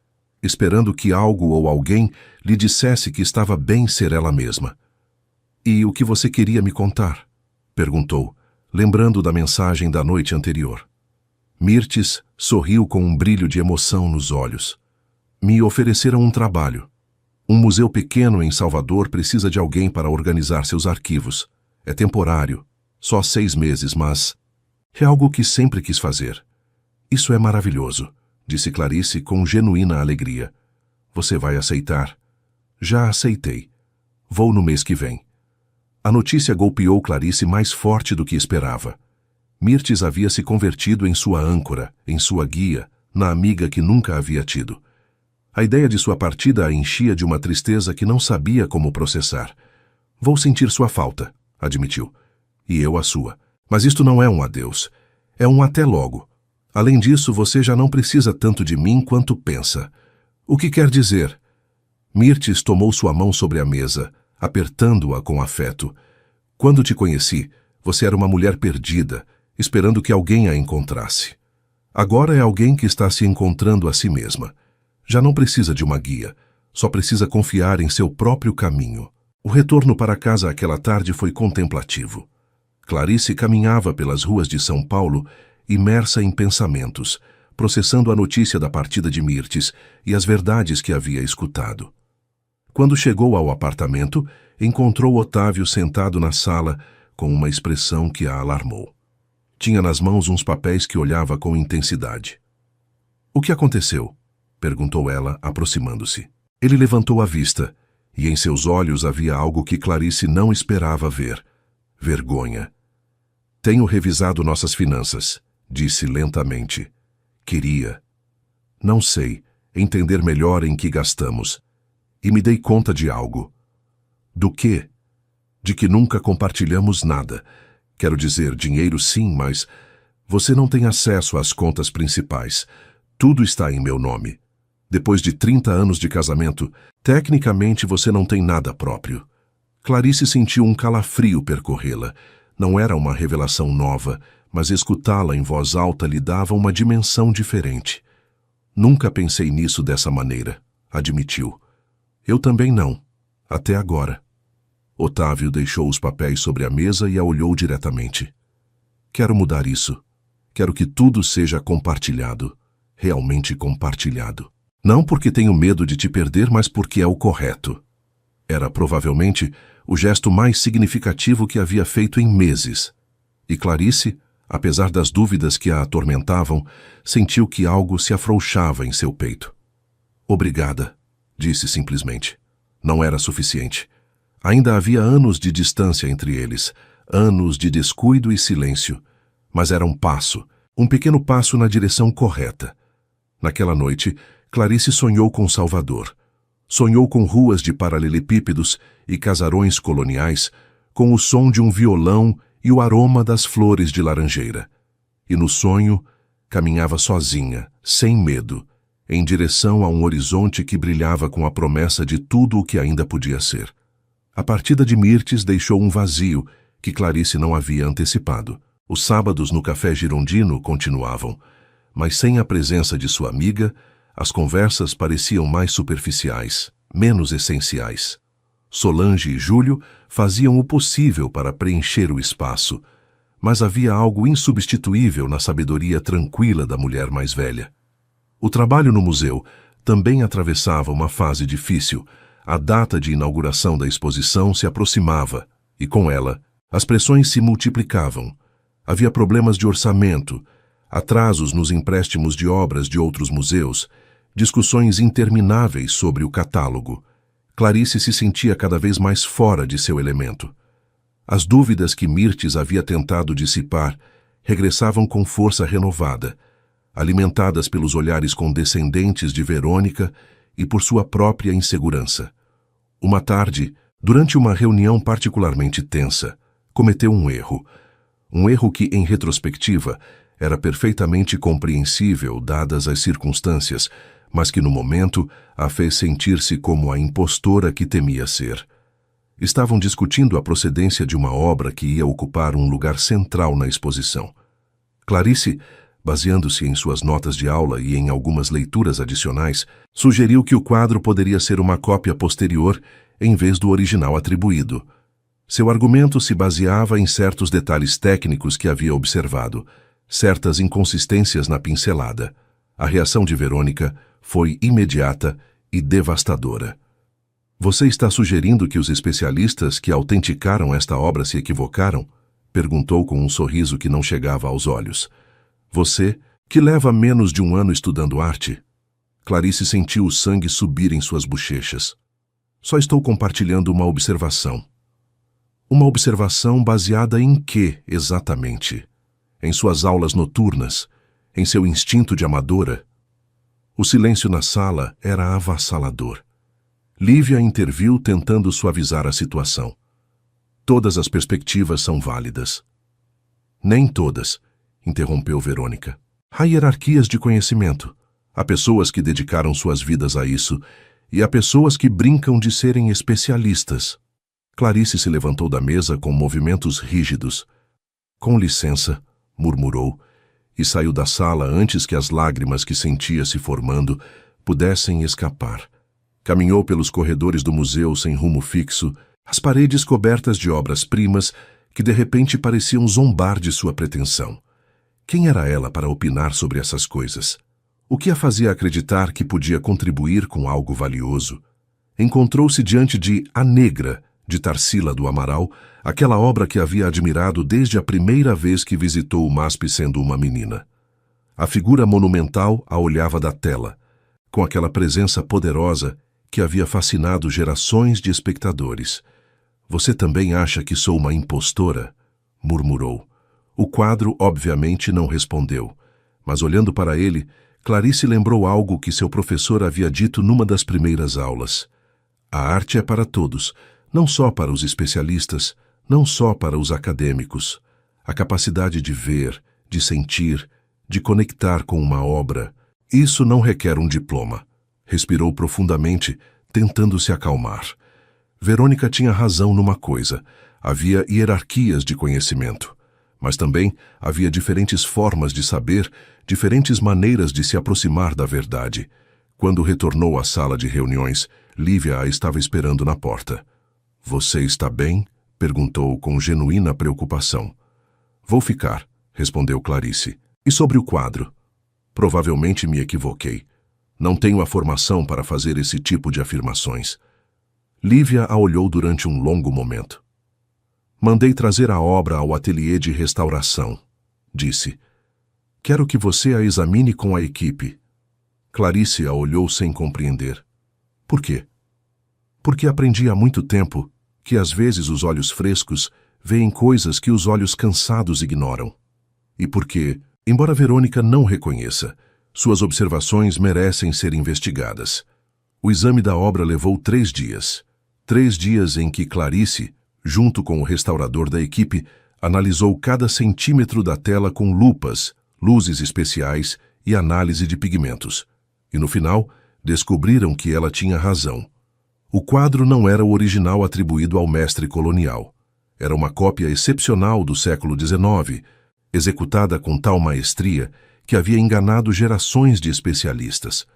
esperando que algo ou alguém lhe dissesse que estava bem ser ela mesma. E o que você queria me contar? Perguntou, lembrando da mensagem da noite anterior. Mirtes sorriu com um brilho de emoção nos olhos. Me ofereceram um trabalho. Um museu pequeno em Salvador precisa de alguém para organizar seus arquivos. É temporário, só 6 meses, mas é algo que sempre quis fazer. Isso é maravilhoso, disse Clarice com genuína alegria. Você vai aceitar? Já aceitei. Vou no mês que vem. A notícia golpeou Clarice mais forte do que esperava. Mirtes havia se convertido em sua âncora, em sua guia, na amiga que nunca havia tido. A ideia de sua partida a enchia de uma tristeza que não sabia como processar. Vou sentir sua falta, admitiu. E eu a sua. Mas isto não é um adeus. É um até logo. Além disso, você já não precisa tanto de mim quanto pensa. O que quer dizer? Mirtes tomou sua mão sobre a mesa, apertando-a com afeto. Quando te conheci, você era uma mulher perdida, esperando que alguém a encontrasse. Agora é alguém que está se encontrando a si mesma. Já não precisa de uma guia, só precisa confiar em seu próprio caminho. O retorno para casa aquela tarde foi contemplativo. Clarice caminhava pelas ruas de São Paulo, imersa em pensamentos, processando a notícia da partida de Mirtes e as verdades que havia escutado. Quando chegou ao apartamento, encontrou Otávio sentado na sala com uma expressão que a alarmou. Tinha nas mãos uns papéis que olhava com intensidade. O que aconteceu? Perguntou ela, aproximando-se. Ele levantou a vista, e em seus olhos havia algo que Clarice não esperava ver. Vergonha. Tenho revisado nossas finanças, disse lentamente. Queria, não sei, entender melhor em que gastamos. E me dei conta de algo. Do quê? De que nunca compartilhamos nada. Quero dizer, dinheiro sim, mas você não tem acesso às contas principais. Tudo está em meu nome. Depois de 30 anos de casamento, tecnicamente você não tem nada próprio. Clarice sentiu um calafrio percorrê-la. Não era uma revelação nova, mas escutá-la em voz alta lhe dava uma dimensão diferente. Nunca pensei nisso dessa maneira, admitiu. Eu também não, até agora. Otávio deixou os papéis sobre a mesa e a olhou diretamente. Quero mudar isso. Quero que tudo seja compartilhado. Realmente compartilhado. Não porque tenho medo de te perder, mas porque é o correto. Era provavelmente o gesto mais significativo que havia feito em meses. E Clarice, apesar das dúvidas que a atormentavam, sentiu que algo se afrouxava em seu peito. Obrigada, disse simplesmente. Não era suficiente. Ainda havia anos de distância entre eles, anos de descuido e silêncio. Mas era um pequeno passo na direção correta. Naquela noite, Clarice sonhou com Salvador. Sonhou com ruas de paralelepípedos e casarões coloniais, com o som de um violão e o aroma das flores de laranjeira. E no sonho, caminhava sozinha, sem medo, em direção a um horizonte que brilhava com a promessa de tudo o que ainda podia ser. A partida de Mirtes deixou um vazio que Clarice não havia antecipado. Os sábados no café girondino continuavam, mas sem a presença de sua amiga, as conversas pareciam mais superficiais, menos essenciais. Solange e Júlio faziam o possível para preencher o espaço, mas havia algo insubstituível na sabedoria tranquila da mulher mais velha. O trabalho no museu também atravessava uma fase difícil. A data de inauguração da exposição se aproximava, e com ela, as pressões se multiplicavam. Havia problemas de orçamento, atrasos nos empréstimos de obras de outros museus, discussões intermináveis sobre o catálogo. Clarice se sentia cada vez mais fora de seu elemento. As dúvidas que Mirtes havia tentado dissipar regressavam com força renovada, alimentadas pelos olhares condescendentes de Verônica e por sua própria insegurança. Uma tarde, durante uma reunião particularmente tensa, cometeu um erro. Um erro que, em retrospectiva, era perfeitamente compreensível dadas as circunstâncias, mas que no momento a fez sentir-se como a impostora que temia ser. Estavam discutindo a procedência de uma obra que ia ocupar um lugar central na exposição. Clarice, baseando-se em suas notas de aula e em algumas leituras adicionais, sugeriu que o quadro poderia ser uma cópia posterior em vez do original atribuído. Seu argumento se baseava em certos detalhes técnicos que havia observado, certas inconsistências na pincelada. A reação de Verônica foi imediata e devastadora. Você está sugerindo que os especialistas que autenticaram esta obra se equivocaram? Perguntou com um sorriso que não chegava aos olhos. Você, que leva menos de um ano estudando arte? Clarice sentiu o sangue subir em suas bochechas. Só estou compartilhando uma observação. Uma observação baseada em quê, exatamente? Em suas aulas noturnas? Em seu instinto de amadora? O silêncio na sala era avassalador. Lívia interviu tentando suavizar a situação. Todas as perspectivas são válidas. Nem todas, interrompeu Verônica. Há hierarquias de conhecimento. Há pessoas que dedicaram suas vidas a isso, e há pessoas que brincam de serem especialistas. Clarice se levantou da mesa com movimentos rígidos. Com licença, murmurou, e saiu da sala antes que as lágrimas que sentia se formando pudessem escapar. Caminhou pelos corredores do museu sem rumo fixo, as paredes cobertas de obras-primas que de repente pareciam zombar de sua pretensão. Quem era ela para opinar sobre essas coisas? O que a fazia acreditar que podia contribuir com algo valioso? Encontrou-se diante de A Negra, de Tarsila do Amaral, aquela obra que havia admirado desde a primeira vez que visitou o MASP sendo uma menina. A figura monumental a olhava da tela, com aquela presença poderosa que havia fascinado gerações de espectadores. Você também acha que sou uma impostora? Murmurou. O quadro, obviamente, não respondeu, mas olhando para ele, Clarice lembrou algo que seu professor havia dito numa das primeiras aulas. A arte é para todos, não só para os especialistas, não só para os acadêmicos. A capacidade de ver, de sentir, de conectar com uma obra, isso não requer um diploma. Respirou profundamente, tentando se acalmar. Verônica tinha razão numa coisa: havia hierarquias de conhecimento. Mas também havia diferentes formas de saber, diferentes maneiras de se aproximar da verdade. Quando retornou à sala de reuniões, Lívia a estava esperando na porta. Você está bem? Perguntou com genuína preocupação. Vou ficar, respondeu Clarice. E sobre o quadro? Provavelmente me equivoquei. Não tenho a formação para fazer esse tipo de afirmações. Lívia a olhou durante um longo momento. Mandei trazer a obra ao ateliê de restauração, disse. Quero que você a examine com a equipe. Clarice a olhou sem compreender. Por quê? Porque aprendi há muito tempo que às vezes os olhos frescos veem coisas que os olhos cansados ignoram. E porque, embora Verônica não reconheça, suas observações merecem ser investigadas. O exame da obra levou 3 dias. 3 dias em que Clarice, junto com o restaurador da equipe, analisou cada centímetro da tela com lupas, luzes especiais e análise de pigmentos. E no final, descobriram que ela tinha razão. O quadro não era o original atribuído ao mestre colonial. Era uma cópia excepcional do século XIX, executada com tal maestria que havia enganado gerações de especialistas.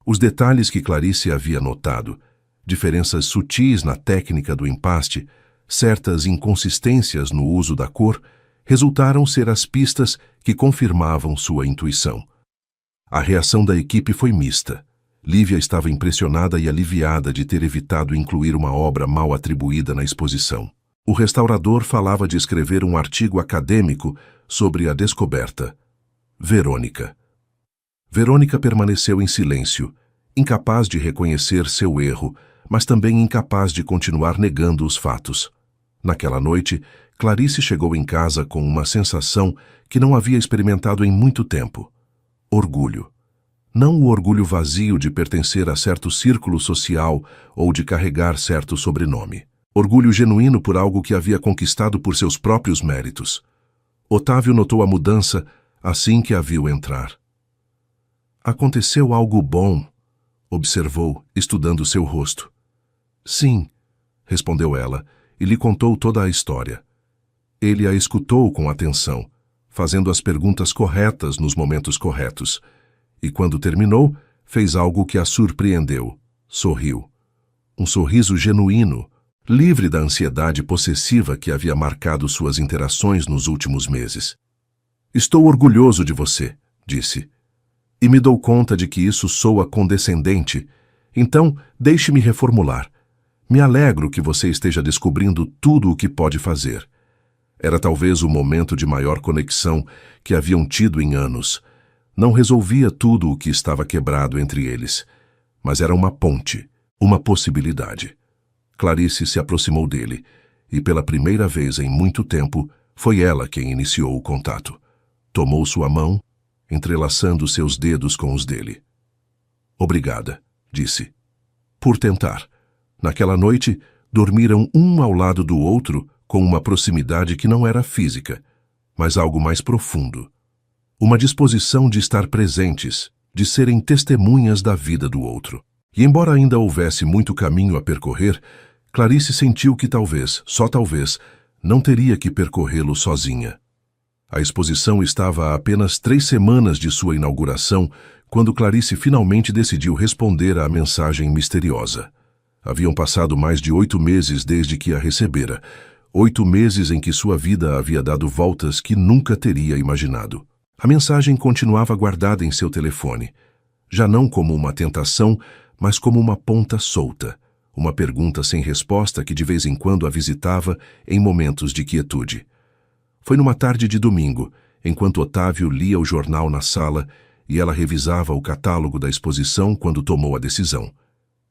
Os detalhes que Clarice havia notado, diferenças sutis na técnica do empaste, certas inconsistências no uso da cor, resultaram ser as pistas que confirmavam sua intuição. A reação da equipe foi mista. Lívia estava impressionada e aliviada de ter evitado incluir uma obra mal atribuída na exposição. O restaurador falava de escrever um artigo acadêmico sobre a descoberta. Verônica. Verônica permaneceu em silêncio, incapaz de reconhecer seu erro, mas também incapaz de continuar negando os fatos. Naquela noite, Clarice chegou em casa com uma sensação que não havia experimentado em muito tempo. Orgulho. Não o orgulho vazio de pertencer a certo círculo social ou de carregar certo sobrenome. Orgulho genuíno por algo que havia conquistado por seus próprios méritos. Otávio notou a mudança assim que a viu entrar. Aconteceu algo bom, observou, estudando seu rosto. Sim, respondeu ela, e lhe contou toda a história. Ele a escutou com atenção, fazendo as perguntas corretas nos momentos corretos. E quando terminou, fez algo que a surpreendeu. Sorriu. Um sorriso genuíno, livre da ansiedade possessiva que havia marcado suas interações nos últimos meses. Estou orgulhoso de você, disse. E me dou conta de que isso soa condescendente. Então, deixe-me reformular. Me alegro que você esteja descobrindo tudo o que pode fazer. Era talvez o momento de maior conexão que haviam tido em anos. Não resolvia tudo o que estava quebrado entre eles, mas era uma ponte, uma possibilidade. Clarice se aproximou dele, e pela primeira vez em muito tempo, foi ela quem iniciou o contato. Tomou sua mão, entrelaçando seus dedos com os dele. Obrigada, disse. Por tentar. Naquela noite, dormiram um ao lado do outro com uma proximidade que não era física, mas algo mais profundo. Uma disposição de estar presentes, de serem testemunhas da vida do outro. E embora ainda houvesse muito caminho a percorrer, Clarice sentiu que talvez, só talvez, não teria que percorrê-lo sozinha. A exposição estava a apenas 3 semanas de sua inauguração, quando Clarice finalmente decidiu responder à mensagem misteriosa. Haviam passado mais de 8 meses desde que a recebera, 8 meses em que sua vida havia dado voltas que nunca teria imaginado. A mensagem continuava guardada em seu telefone, já não como uma tentação, mas como uma ponta solta, uma pergunta sem resposta que de vez em quando a visitava em momentos de quietude. Foi numa tarde de domingo, enquanto Otávio lia o jornal na sala e ela revisava o catálogo da exposição quando tomou a decisão.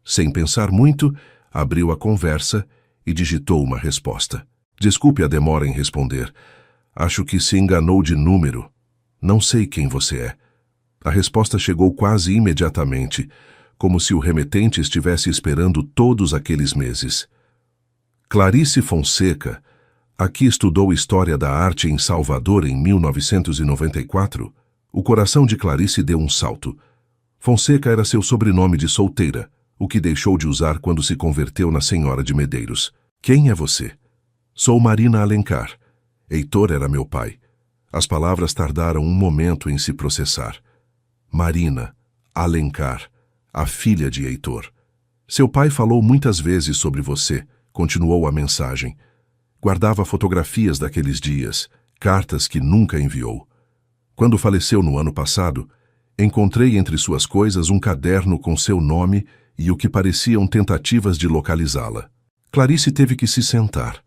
Sem pensar muito, abriu a conversa e digitou uma resposta. Desculpe a demora em responder. Acho que se enganou de número. Não sei quem você é. A resposta chegou quase imediatamente, como se o remetente estivesse esperando todos aqueles meses. Clarice Fonseca, aqui estudou História da Arte em Salvador em 1994. O coração de Clarice deu um salto. Fonseca era seu sobrenome de solteira, o que deixou de usar quando se converteu na Senhora de Medeiros. Quem é você? Sou Marina Alencar. Heitor era meu pai. As palavras tardaram um momento em se processar. Marina Alencar, a filha de Heitor. Seu pai falou muitas vezes sobre você, continuou a mensagem. Guardava fotografias daqueles dias, cartas que nunca enviou. Quando faleceu no ano passado, encontrei entre suas coisas um caderno com seu nome e o que pareciam tentativas de localizá-la. Clarice teve que se sentar.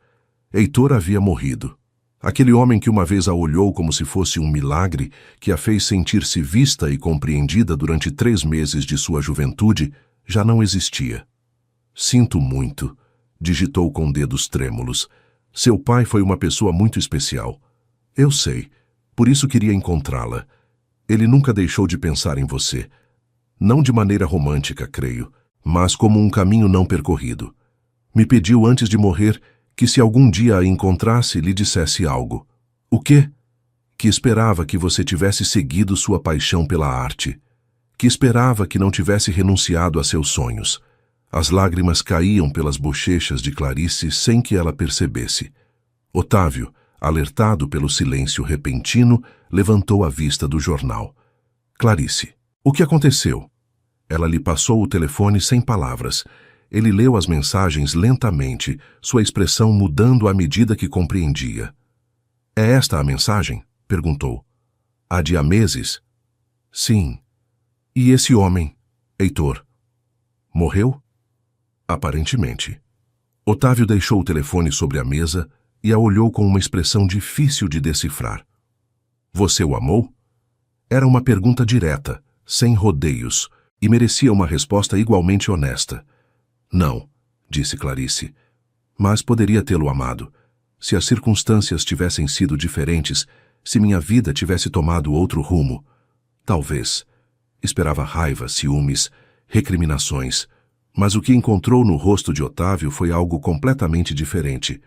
Heitor havia morrido. Aquele homem que uma vez a olhou como se fosse um milagre, que a fez sentir-se vista e compreendida durante 3 meses de sua juventude, já não existia. Sinto muito, digitou com dedos trêmulos. Seu pai foi uma pessoa muito especial. Eu sei, por isso queria encontrá-la. Ele nunca deixou de pensar em você. Não de maneira romântica, creio, mas como um caminho não percorrido. Me pediu antes de morrer que se algum dia a encontrasse, lhe dissesse algo. O quê? Que esperava que você tivesse seguido sua paixão pela arte. Que esperava que não tivesse renunciado a seus sonhos. As lágrimas caíam pelas bochechas de Clarice sem que ela percebesse. Otávio, alertado pelo silêncio repentino, levantou a vista do jornal. Clarice, o que aconteceu? Ela lhe passou o telefone sem palavras. Ele leu as mensagens lentamente, sua expressão mudando à medida que compreendia. É esta a mensagem? Perguntou. A de há meses? Sim. E esse homem, Heitor, morreu? Aparentemente. Otávio deixou o telefone sobre a mesa e a olhou com uma expressão difícil de decifrar. Você o amou? Era uma pergunta direta, sem rodeios, e merecia uma resposta igualmente honesta. Não, disse Clarice, mas poderia tê-lo amado. Se as circunstâncias tivessem sido diferentes, se minha vida tivesse tomado outro rumo, talvez. Esperava raiva, ciúmes, recriminações, mas o que encontrou no rosto de Otávio foi algo completamente diferente.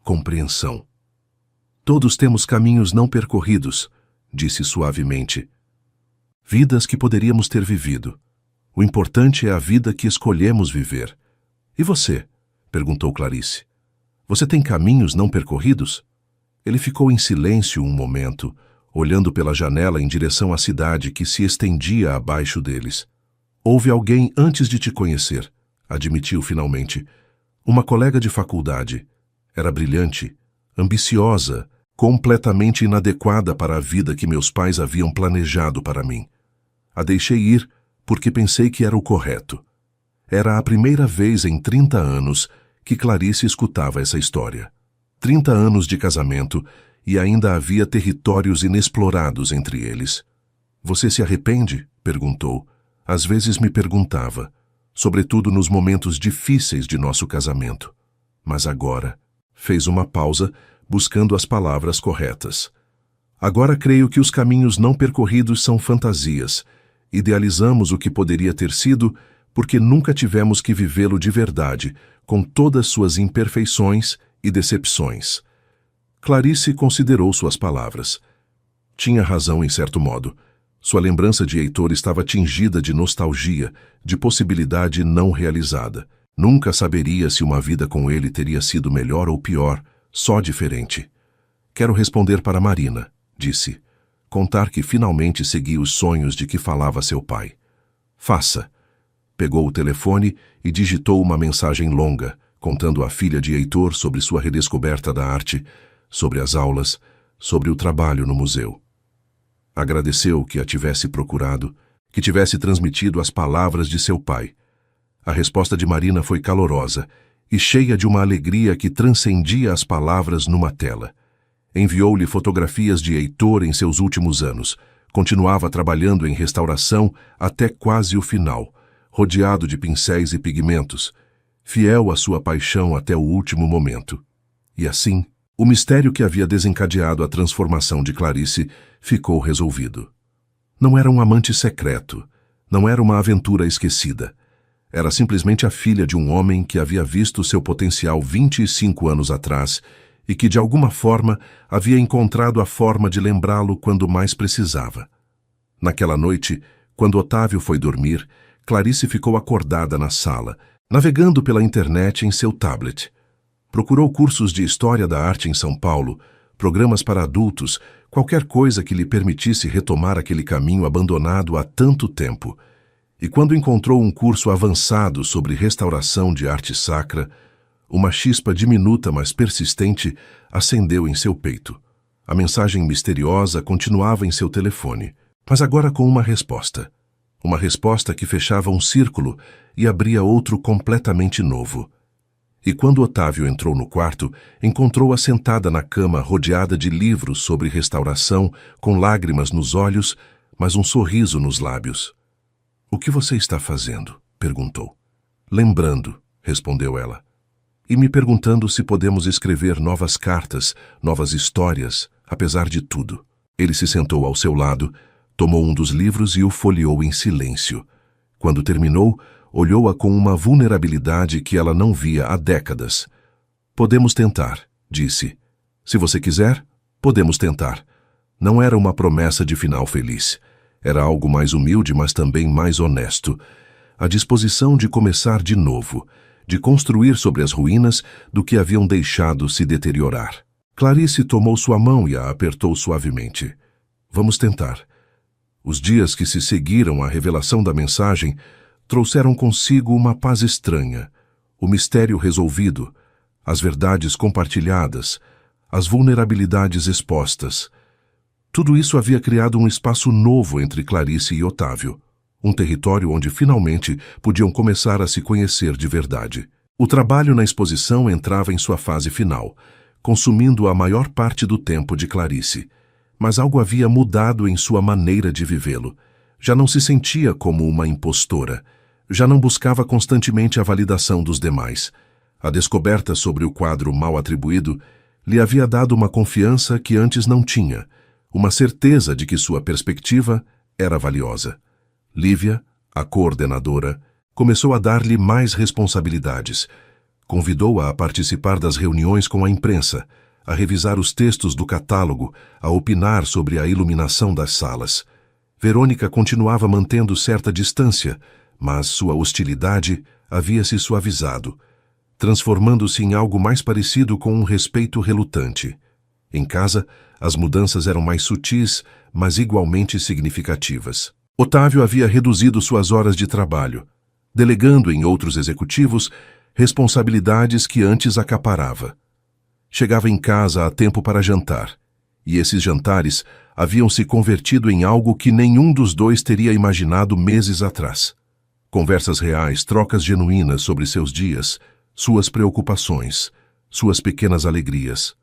Compreensão. Todos temos caminhos não percorridos, disse suavemente. Vidas que poderíamos ter vivido. O importante é a vida que escolhemos viver. E você? Perguntou Clarice. Você tem caminhos não percorridos? Ele ficou em silêncio um momento, olhando pela janela em direção à cidade que se estendia abaixo deles. Houve alguém antes de te conhecer, admitiu finalmente. Uma colega de faculdade. Era brilhante, ambiciosa, completamente inadequada para a vida que meus pais haviam planejado para mim. A deixei ir porque pensei que era o correto. Era a primeira vez em 30 anos que Clarice escutava essa história. 30 anos de casamento e ainda havia territórios inexplorados entre eles. Você se arrepende? Perguntou. Às vezes me perguntava, sobretudo nos momentos difíceis de nosso casamento. Mas agora, fez uma pausa, buscando as palavras corretas. Agora creio que os caminhos não percorridos são fantasias. Idealizamos o que poderia ter sido porque nunca tivemos que vivê-lo de verdade, com todas suas imperfeições e decepções. Clarice considerou suas palavras. Tinha razão em certo modo. Sua lembrança de Heitor estava tingida de nostalgia, de possibilidade não realizada. Nunca saberia se uma vida com ele teria sido melhor ou pior, só diferente. Quero responder para Marina, disse. Contar que finalmente segui os sonhos de que falava seu pai. Faça. Pegou o telefone e digitou uma mensagem longa, contando à filha de Heitor sobre sua redescoberta da arte, sobre as aulas, sobre o trabalho no museu. Agradeceu que a tivesse procurado, que tivesse transmitido as palavras de seu pai. A resposta de Marina foi calorosa e cheia de uma alegria que transcendia as palavras numa tela. Enviou-lhe fotografias de Heitor em seus últimos anos. Continuava trabalhando em restauração até quase o final, rodeado de pincéis e pigmentos, fiel à sua paixão até o último momento. E assim, o mistério que havia desencadeado a transformação de Clarice ficou resolvido. Não era um amante secreto, não era uma aventura esquecida. Era simplesmente a filha de um homem que havia visto seu potencial 25 anos atrás e que, de alguma forma, havia encontrado a forma de lembrá-lo quando mais precisava. Naquela noite, quando Otávio foi dormir, Clarice ficou acordada na sala, navegando pela internet em seu tablet. Procurou cursos de História da Arte em São Paulo, programas para adultos, qualquer coisa que lhe permitisse retomar aquele caminho abandonado há tanto tempo. E quando encontrou um curso avançado sobre restauração de arte sacra, Uma chispa diminuta, mas persistente, acendeu em seu peito. A mensagem misteriosa continuava em seu telefone, mas agora com uma resposta. Uma resposta que fechava um círculo e abria outro completamente novo. E quando Otávio entrou no quarto, encontrou-a sentada na cama, rodeada de livros sobre restauração, com lágrimas nos olhos, mas um sorriso nos lábios. "O que você está fazendo?" perguntou. "Lembrando", respondeu ela. "E me perguntando se podemos escrever novas cartas, novas histórias, apesar de tudo." Ele se sentou ao seu lado, tomou um dos livros e o folheou em silêncio. Quando terminou, olhou-a com uma vulnerabilidade que ela não via há décadas. "Podemos tentar", disse. "Se você quiser, podemos tentar." Não era uma promessa de final feliz. Era algo mais humilde, mas também mais honesto. A disposição de começar de novo, de construir sobre as ruínas do que haviam deixado se deteriorar. Clarice tomou sua mão e a apertou suavemente. "Vamos tentar." Os dias que se seguiram à revelação da mensagem trouxeram consigo uma paz estranha, o mistério resolvido, as verdades compartilhadas, as vulnerabilidades expostas. Tudo isso havia criado um espaço novo entre Clarice e Otávio, um território onde finalmente podiam começar a se conhecer de verdade. O trabalho na exposição entrava em sua fase final, consumindo a maior parte do tempo de Clarice. Mas algo havia mudado em sua maneira de vivê-lo. Já não se sentia como uma impostora. Já não buscava constantemente a validação dos demais. A descoberta sobre o quadro mal atribuído lhe havia dado uma confiança que antes não tinha, uma certeza de que sua perspectiva era valiosa. Lívia, a coordenadora, começou a dar-lhe mais responsabilidades. Convidou-a a participar das reuniões com a imprensa, a revisar os textos do catálogo, a opinar sobre a iluminação das salas. Verônica continuava mantendo certa distância, mas sua hostilidade havia se suavizado, transformando-se em algo mais parecido com um respeito relutante. Em casa, as mudanças eram mais sutis, mas igualmente significativas. Otávio havia reduzido suas horas de trabalho, delegando em outros executivos responsabilidades que antes acaparava. Chegava em casa a tempo para jantar, e esses jantares haviam se convertido em algo que nenhum dos dois teria imaginado meses atrás. Conversas reais, trocas genuínas sobre seus dias, suas preocupações, suas pequenas alegrias.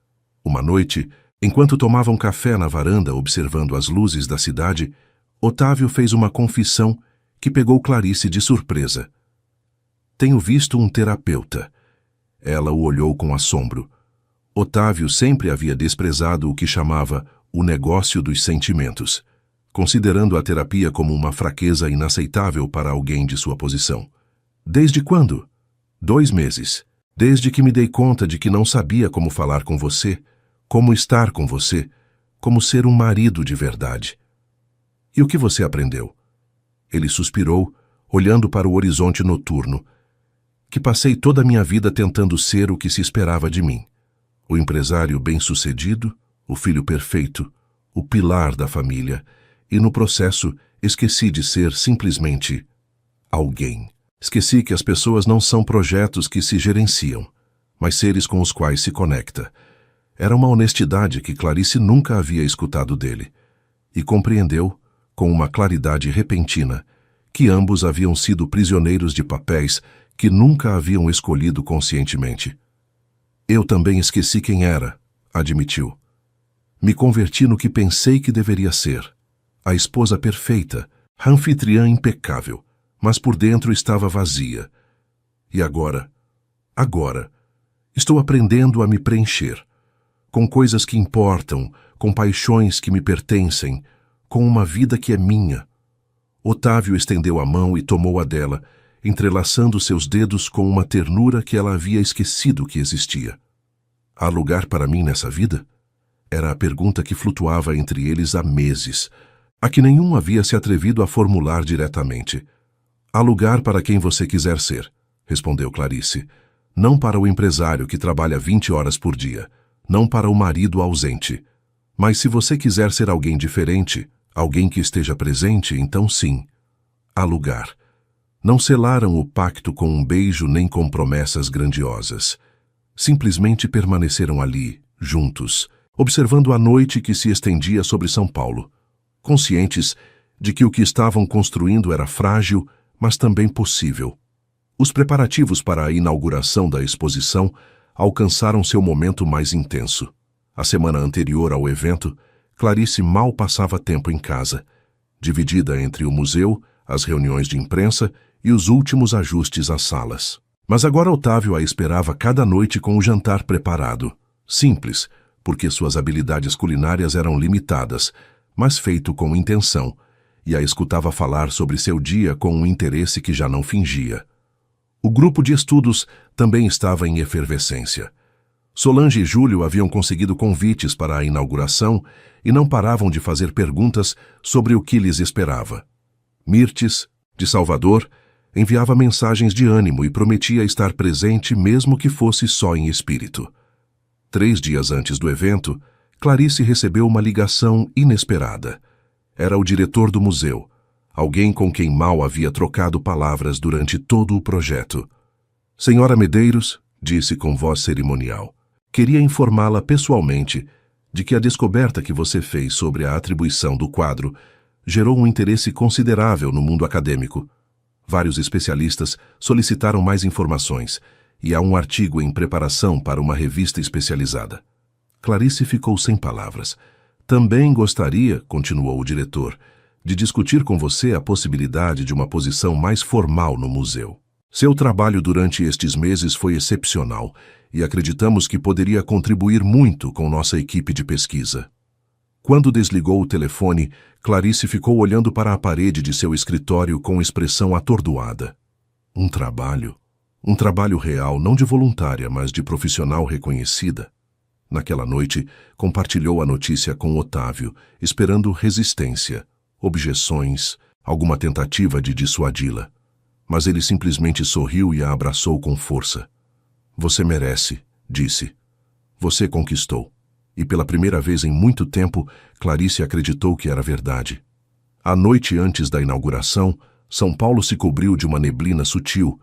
Uma noite, enquanto tomavam café na varanda observando as luzes da cidade, Otávio fez uma confissão que pegou Clarice de surpresa. "Tenho visto um terapeuta." Ela o olhou com assombro. Otávio sempre havia desprezado o que chamava o negócio dos sentimentos, considerando a terapia como uma fraqueza inaceitável para alguém de sua posição. "Desde quando?" 2 meses. Desde que me dei conta de que não sabia como falar com você, como estar com você, como ser um marido de verdade." "E o que você aprendeu?" Ele suspirou, olhando para o horizonte noturno. "Que passei toda a minha vida tentando ser o que se esperava de mim. O empresário bem-sucedido, o filho perfeito, o pilar da família, e no processo esqueci de ser simplesmente alguém. Esqueci que as pessoas não são projetos que se gerenciam, mas seres com os quais se conecta." Era uma honestidade que Clarice nunca havia escutado dele, e compreendeu, com uma claridade repentina, que ambos haviam sido prisioneiros de papéis que nunca haviam escolhido conscientemente. "Eu também esqueci quem era", admitiu. "Me converti no que pensei que deveria ser. A esposa perfeita, a anfitriã impecável, mas por dentro estava vazia. E agora, estou aprendendo a me preencher, com coisas que importam, com paixões que me pertencem, com uma vida que é minha." Otávio estendeu a mão e tomou a dela, entrelaçando seus dedos com uma ternura que ela havia esquecido que existia. "Há lugar para mim nessa vida?" Era a pergunta que flutuava entre eles há meses, a que nenhum havia se atrevido a formular diretamente. "Há lugar para quem você quiser ser", respondeu Clarice. "Não para o empresário que trabalha 20 horas por dia, não para o marido ausente. Mas se você quiser ser alguém diferente, alguém que esteja presente, então sim, há lugar." Não selaram o pacto com um beijo nem com promessas grandiosas. Simplesmente permaneceram ali, juntos, observando a noite que se estendia sobre São Paulo, conscientes de que o que estavam construindo era frágil, mas também possível. Os preparativos para a inauguração da exposição alcançaram seu momento mais intenso. A semana anterior ao evento, Clarice mal passava tempo em casa, dividida entre o museu, as reuniões de imprensa e os últimos ajustes às salas. Mas agora Otávio a esperava cada noite com o jantar preparado. Simples, porque suas habilidades culinárias eram limitadas, mas feito com intenção, e a escutava falar sobre seu dia com um interesse que já não fingia. O grupo de estudos também estava em efervescência. Solange e Júlio haviam conseguido convites para a inauguração e não paravam de fazer perguntas sobre o que lhes esperava. Mirtes, de Salvador, enviava mensagens de ânimo e prometia estar presente mesmo que fosse só em espírito. 3 dias antes do evento, Clarice recebeu uma ligação inesperada. Era o diretor do museu, alguém com quem mal havia trocado palavras durante todo o projeto. Senhora Medeiros, disse com voz cerimonial, queria informá-la pessoalmente de que a descoberta que você fez sobre a atribuição do quadro gerou um interesse considerável no mundo acadêmico. Vários especialistas solicitaram mais informações e há um artigo em preparação para uma revista especializada. Clarice ficou sem palavras. Também gostaria, continuou o diretor, de discutir com você a possibilidade de uma posição mais formal no museu. Seu trabalho durante estes meses foi excepcional e acreditamos que poderia contribuir muito com nossa equipe de pesquisa. Quando desligou o telefone, Clarice ficou olhando para a parede de seu escritório com expressão atordoada. Um trabalho real, não de voluntária, mas de profissional reconhecida. Naquela noite, compartilhou a notícia com Otávio, esperando resistência, objeções, alguma tentativa de dissuadi-la. Mas ele simplesmente sorriu e a abraçou com força. Você merece, disse. Você conquistou. E pela primeira vez em muito tempo, Clarice acreditou que era verdade. A noite antes da inauguração, São Paulo se cobriu de uma neblina sutil,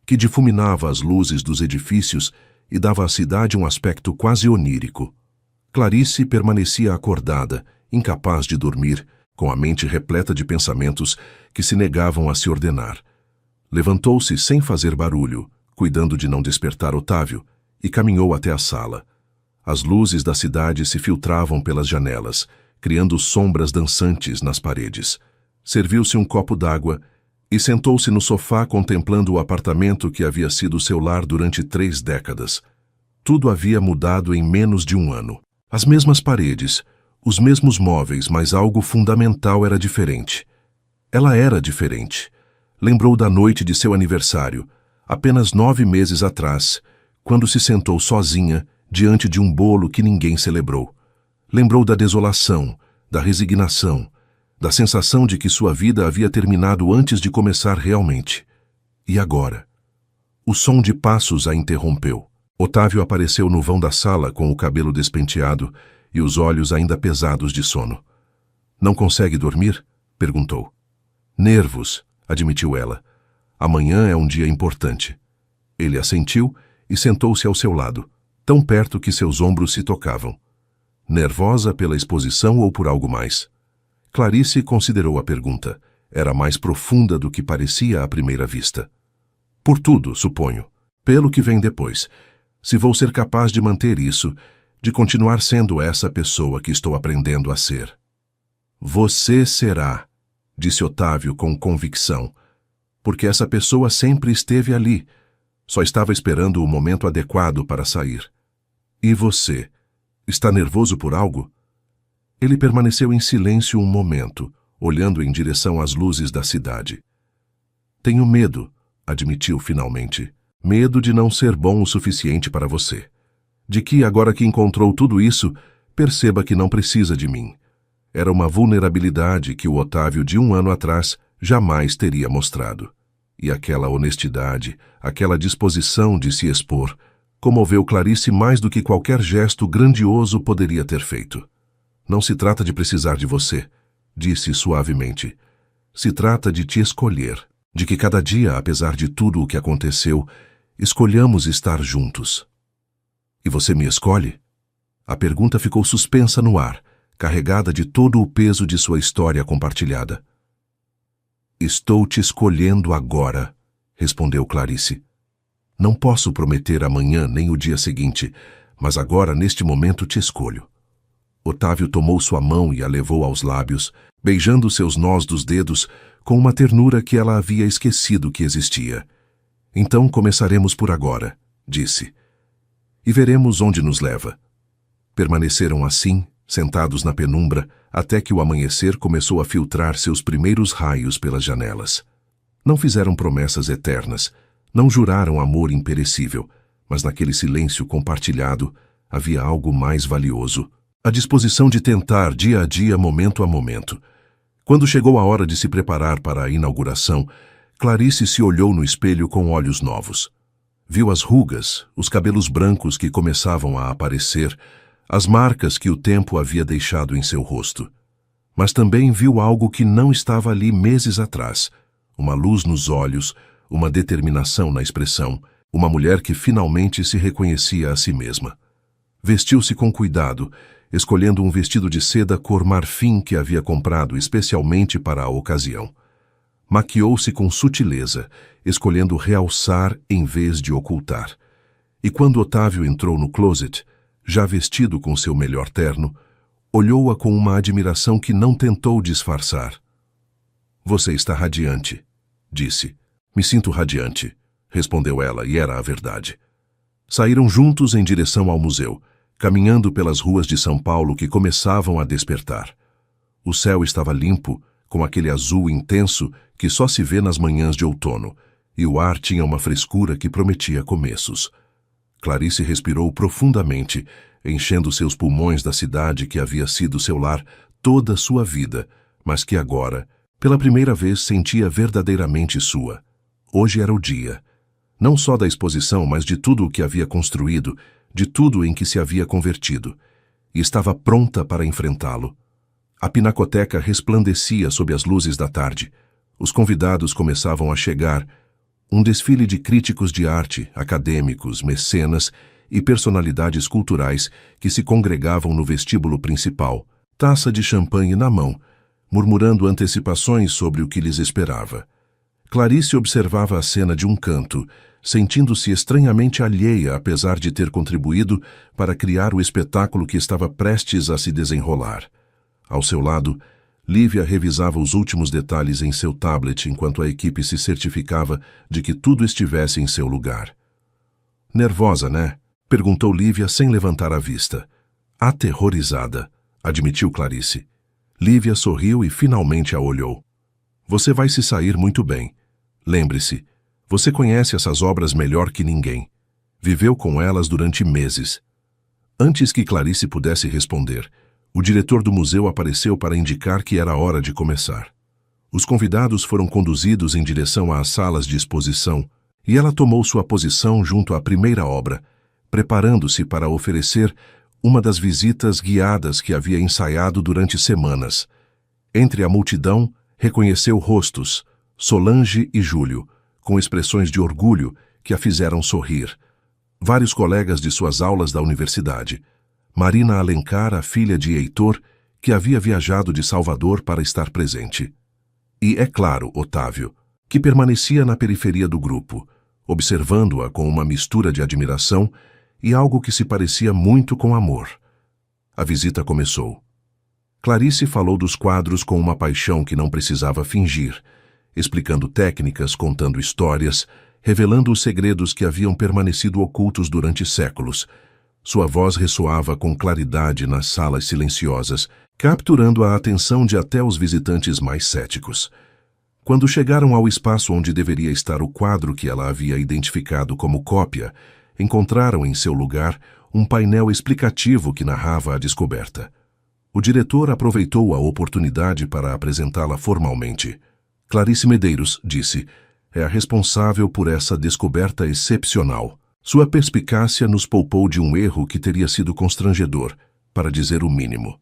que difuminava as luzes dos edifícios e dava à cidade um aspecto quase onírico. Clarice permanecia acordada, incapaz de dormir, com a mente repleta de pensamentos que se negavam a se ordenar. Levantou-se sem fazer barulho, cuidando de não despertar Otávio, e caminhou até a sala. As luzes da cidade se filtravam pelas janelas, criando sombras dançantes nas paredes. Serviu-se um copo d'água e sentou-se no sofá contemplando o apartamento que havia sido seu lar durante 3 décadas. Tudo havia mudado em menos de um ano. As mesmas paredes, os mesmos móveis, mas algo fundamental era diferente. Ela era diferente. Lembrou da noite de seu aniversário, apenas 9 meses atrás, quando se sentou sozinha diante de um bolo que ninguém celebrou. Lembrou da desolação, da resignação, da sensação de que sua vida havia terminado antes de começar realmente. E agora? O som de passos a interrompeu. Otávio apareceu no vão da sala com o cabelo despenteado e os olhos ainda pesados de sono. Não consegue dormir? Perguntou. Nervos, admitiu ela. Amanhã é um dia importante. Ele assentiu e sentou-se ao seu lado, tão perto que seus ombros se tocavam. Nervosa pela exposição ou por algo mais? Clarice considerou a pergunta. Era mais profunda do que parecia à primeira vista. Por tudo, suponho. Pelo que vem depois. Se vou ser capaz de manter isso, de continuar sendo essa pessoa que estou aprendendo a ser. Você será, disse Otávio com convicção, porque essa pessoa sempre esteve ali, só estava esperando o momento adequado para sair. E você? Está nervoso por algo? Ele permaneceu em silêncio um momento, olhando em direção às luzes da cidade. Tenho medo, admitiu finalmente. Medo de não ser bom o suficiente para você. De que, agora que encontrou tudo isso, perceba que não precisa de mim. Era uma vulnerabilidade que o Otávio de 1 ano atrás jamais teria mostrado. E aquela honestidade, aquela disposição de se expor, comoveu Clarice mais do que qualquer gesto grandioso poderia ter feito. Não se trata de precisar de você, disse suavemente. Se trata de te escolher, de que cada dia, apesar de tudo o que aconteceu, escolhamos estar juntos. E você me escolhe? A pergunta ficou suspensa no ar, carregada de todo o peso de sua história compartilhada. Estou te escolhendo agora, respondeu Clarice. Não posso prometer amanhã nem o dia seguinte, mas agora, neste momento, te escolho. Otávio tomou sua mão e a levou aos lábios, beijando seus nós dos dedos com uma ternura que ela havia esquecido que existia. Então começaremos por agora, disse. E veremos onde nos leva. Permaneceram assim, sentados na penumbra, até que o amanhecer começou a filtrar seus primeiros raios pelas janelas. Não fizeram promessas eternas, não juraram amor imperecível, mas naquele silêncio compartilhado havia algo mais valioso, a disposição de tentar dia a dia, momento a momento. Quando chegou a hora de se preparar para a inauguração, Clarice se olhou no espelho com olhos novos. Viu as rugas, os cabelos brancos que começavam a aparecer, as marcas que o tempo havia deixado em seu rosto. Mas também viu algo que não estava ali meses atrás, uma luz nos olhos, uma determinação na expressão, uma mulher que finalmente se reconhecia a si mesma. Vestiu-se com cuidado, escolhendo um vestido de seda cor marfim que havia comprado especialmente para a ocasião. Maquiou-se com sutileza, escolhendo realçar em vez de ocultar. E quando Otávio entrou no closet, já vestido com seu melhor terno, olhou-a com uma admiração que não tentou disfarçar. Você está radiante, disse. Me sinto radiante, respondeu ela, e era a verdade. Saíram juntos em direção ao museu, caminhando pelas ruas de São Paulo que começavam a despertar. O céu estava limpo, com aquele azul intenso que só se vê nas manhãs de outono, e o ar tinha uma frescura que prometia começos. Clarice respirou profundamente, enchendo seus pulmões da cidade que havia sido seu lar toda a sua vida, mas que agora, pela primeira vez, sentia verdadeiramente sua. Hoje era o dia, não só da exposição, mas de tudo o que havia construído, de tudo em que se havia convertido, e estava pronta para enfrentá-lo. A pinacoteca resplandecia sob as luzes da tarde. Os convidados começavam a chegar, um desfile de críticos de arte, acadêmicos, mecenas e personalidades culturais que se congregavam no vestíbulo principal, taça de champanhe na mão, murmurando antecipações sobre o que lhes esperava. Clarice observava a cena de um canto, sentindo-se estranhamente alheia apesar de ter contribuído para criar o espetáculo que estava prestes a se desenrolar. Ao seu lado, Lívia revisava os últimos detalhes em seu tablet enquanto a equipe se certificava de que tudo estivesse em seu lugar. Nervosa, né? Perguntou Lívia sem levantar a vista. Aterrorizada, admitiu Clarice. Lívia sorriu e finalmente a olhou. Você vai se sair muito bem. Lembre-se, você conhece essas obras melhor que ninguém. Viveu com elas durante meses. Antes que Clarice pudesse responder, o diretor do museu apareceu para indicar que era hora de começar. Os convidados foram conduzidos em direção às salas de exposição e ela tomou sua posição junto à primeira obra, preparando-se para oferecer uma das visitas guiadas que havia ensaiado durante semanas. Entre a multidão, reconheceu rostos, Solange e Júlio, com expressões de orgulho que a fizeram sorrir. Vários colegas de suas aulas da universidade. Marina Alencar, a filha de Heitor, que havia viajado de Salvador para estar presente. E, é claro, Otávio, que permanecia na periferia do grupo, observando-a com uma mistura de admiração e algo que se parecia muito com amor. A visita começou. Clarice falou dos quadros com uma paixão que não precisava fingir, explicando técnicas, contando histórias, revelando os segredos que haviam permanecido ocultos durante séculos. Sua voz ressoava com claridade nas salas silenciosas, capturando a atenção de até os visitantes mais céticos. Quando chegaram ao espaço onde deveria estar o quadro que ela havia identificado como cópia, encontraram em seu lugar um painel explicativo que narrava a descoberta. O diretor aproveitou a oportunidade para apresentá-la formalmente. Clarice Medeiros, disse, é a responsável por essa descoberta excepcional. Sua perspicácia nos poupou de um erro que teria sido constrangedor, para dizer o mínimo.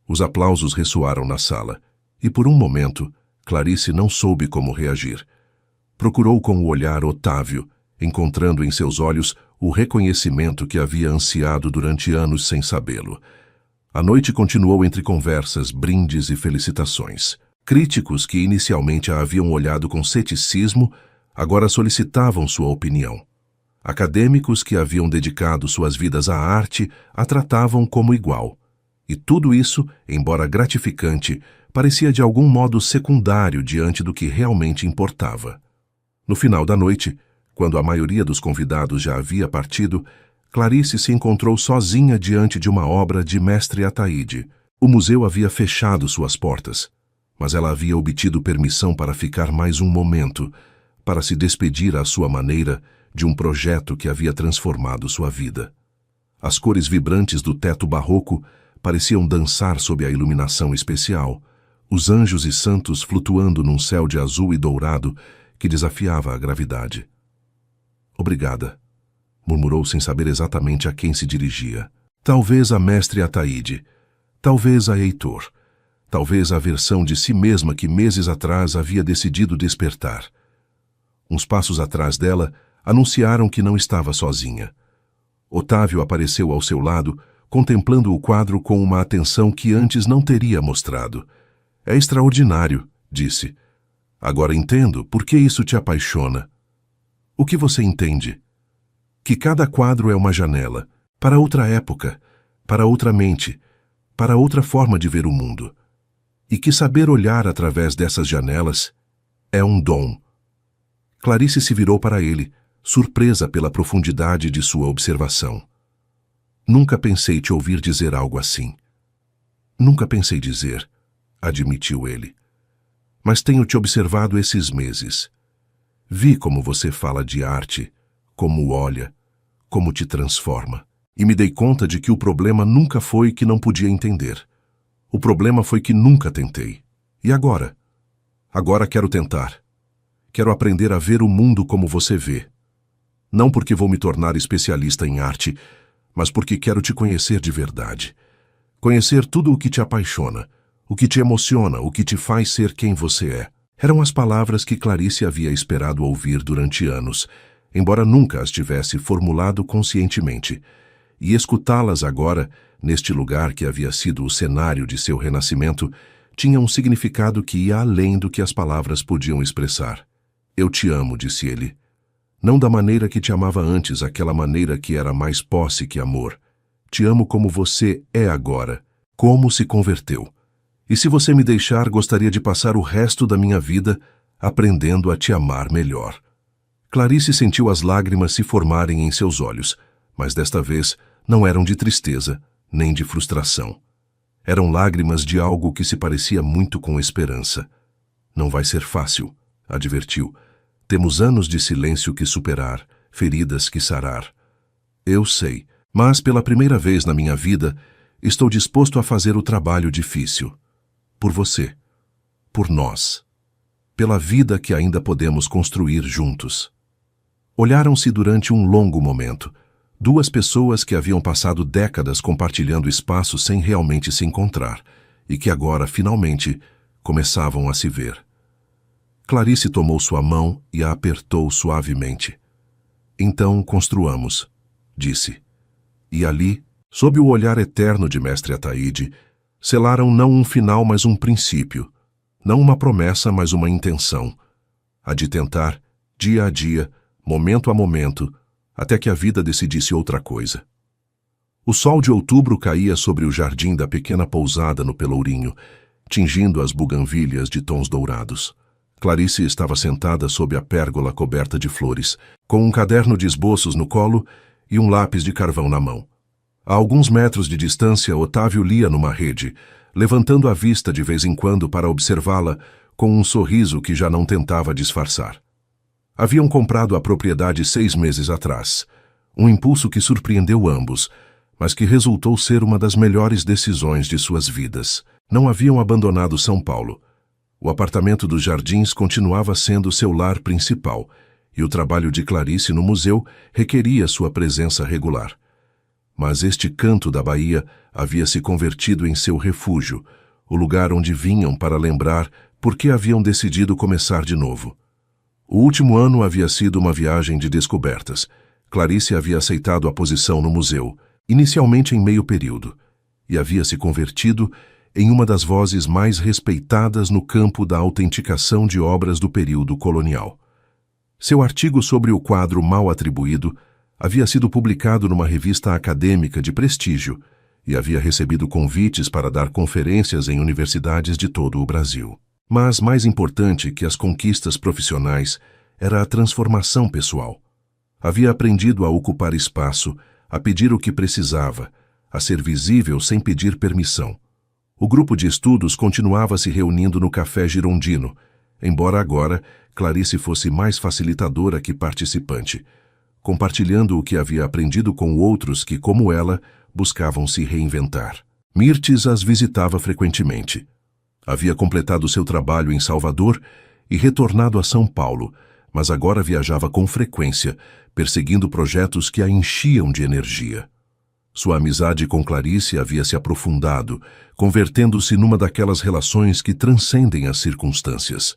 Os aplausos ressoaram na sala, e por um momento, Clarice não soube como reagir. Procurou com o olhar Otávio, encontrando em seus olhos o reconhecimento que havia ansiado durante anos sem sabê-lo. A noite continuou entre conversas, brindes e felicitações. Críticos que inicialmente a haviam olhado com ceticismo, agora solicitavam sua opinião. Acadêmicos que haviam dedicado suas vidas à arte a tratavam como igual. E tudo isso, embora gratificante, parecia de algum modo secundário diante do que realmente importava. No final da noite, quando a maioria dos convidados já havia partido, Clarice se encontrou sozinha diante de uma obra de Mestre Ataíde. O museu havia fechado suas portas, mas ela havia obtido permissão para ficar mais um momento, para se despedir à sua maneira de um projeto que havia transformado sua vida. As cores vibrantes do teto barroco pareciam dançar sob a iluminação especial, os anjos e santos flutuando num céu de azul e dourado que desafiava a gravidade. Obrigada, murmurou sem saber exatamente a quem se dirigia. Talvez a Mestre Ataíde, talvez a Heitor, talvez a versão de si mesma que meses atrás havia decidido despertar. Uns passos atrás dela, anunciaram que não estava sozinha. Otávio apareceu ao seu lado, contemplando o quadro com uma atenção que antes não teria mostrado. É extraordinário, disse. Agora entendo por que isso te apaixona. O que você entende? Que cada quadro é uma janela, para outra época, para outra mente, para outra forma de ver o mundo. E que saber olhar através dessas janelas é um dom. Clarice se virou para ele, surpresa pela profundidade de sua observação. Nunca pensei te ouvir dizer algo assim. Nunca pensei dizer, admitiu ele. Mas tenho te observado esses meses. Vi como você fala de arte, como olha, como te transforma. E me dei conta de que o problema nunca foi que não podia entender. O problema foi que nunca tentei. E agora? Agora quero tentar. Quero aprender a ver o mundo como você vê. Não porque vou me tornar especialista em arte, mas porque quero te conhecer de verdade. Conhecer tudo o que te apaixona, o que te emociona, o que te faz ser quem você é. Eram as palavras que Clarice havia esperado ouvir durante anos, embora nunca as tivesse formulado conscientemente. E escutá-las agora, neste lugar que havia sido o cenário de seu renascimento, tinha um significado que ia além do que as palavras podiam expressar. Eu te amo, disse ele. Não da maneira que te amava antes, aquela maneira que era mais posse que amor. Te amo como você é agora, como se converteu. E se você me deixar, gostaria de passar o resto da minha vida aprendendo a te amar melhor. Clarice sentiu as lágrimas se formarem em seus olhos, mas desta vez não eram de tristeza, nem de frustração. Eram lágrimas de algo que se parecia muito com esperança. Não vai ser fácil, advertiu. Temos anos de silêncio que superar, feridas que sarar. Eu sei, mas pela primeira vez na minha vida, estou disposto a fazer o trabalho difícil. Por você. Por nós. Pela vida que ainda podemos construir juntos. Olharam-se durante um longo momento. Duas pessoas que haviam passado décadas compartilhando espaço sem realmente se encontrar, e que agora, finalmente, começavam a se ver. Clarice tomou sua mão e a apertou suavemente. Então construamos, disse. E ali, sob o olhar eterno de Mestre Ataíde, selaram não um final, mas um princípio, não uma promessa, mas uma intenção, a de tentar, dia a dia, momento a momento, até que a vida decidisse outra coisa. O sol de outubro caía sobre o jardim da pequena pousada no Pelourinho, tingindo as buganvílias de tons dourados. Clarice estava sentada sob a pérgola coberta de flores, com um caderno de esboços no colo e um lápis de carvão na mão. A alguns metros de distância, Otávio lia numa rede, levantando a vista de vez em quando para observá-la com um sorriso que já não tentava disfarçar. Haviam comprado a propriedade 6 meses atrás, um impulso que surpreendeu ambos, mas que resultou ser uma das melhores decisões de suas vidas. Não haviam abandonado São Paulo. O apartamento dos Jardins continuava sendo seu lar principal, e o trabalho de Clarice no museu requeria sua presença regular. Mas este canto da Bahia havia se convertido em seu refúgio, o lugar onde vinham para lembrar por que haviam decidido começar de novo. O último ano havia sido uma viagem de descobertas. Clarice havia aceitado a posição no museu, inicialmente em meio período, e havia se convertido em uma das vozes mais respeitadas no campo da autenticação de obras do período colonial. Seu artigo sobre o quadro mal atribuído havia sido publicado numa revista acadêmica de prestígio e havia recebido convites para dar conferências em universidades de todo o Brasil. Mas mais importante que as conquistas profissionais era a transformação pessoal. Havia aprendido a ocupar espaço, a pedir o que precisava, a ser visível sem pedir permissão. O grupo de estudos continuava se reunindo no Café Girondino, embora agora Clarice fosse mais facilitadora que participante, compartilhando o que havia aprendido com outros que, como ela, buscavam se reinventar. Mirtes as visitava frequentemente. Havia completado seu trabalho em Salvador e retornado a São Paulo, mas agora viajava com frequência, perseguindo projetos que a enchiam de energia. Sua amizade com Clarice havia se aprofundado, convertendo-se numa daquelas relações que transcendem as circunstâncias.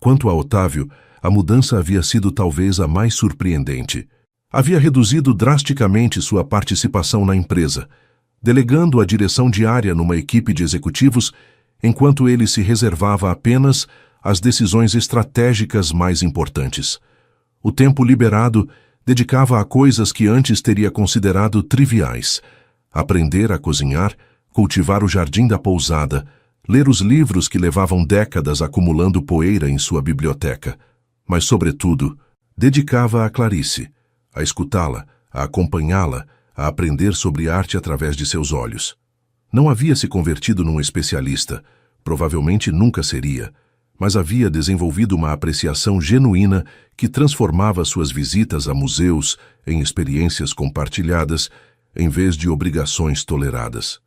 Quanto a Otávio, a mudança havia sido talvez a mais surpreendente. Havia reduzido drasticamente sua participação na empresa, delegando a direção diária numa equipe de executivos, enquanto ele se reservava apenas as decisões estratégicas mais importantes. O tempo liberado dedicava a coisas que antes teria considerado triviais: aprender a cozinhar, cultivar o jardim da pousada, ler os livros que levavam décadas acumulando poeira em sua biblioteca. Mas, sobretudo, dedicava a Clarice, a escutá-la, a acompanhá-la, a aprender sobre arte através de seus olhos. Não havia se convertido num especialista, provavelmente nunca seria, mas havia desenvolvido uma apreciação genuína que transformava suas visitas a museus em experiências compartilhadas, em vez de obrigações toleradas.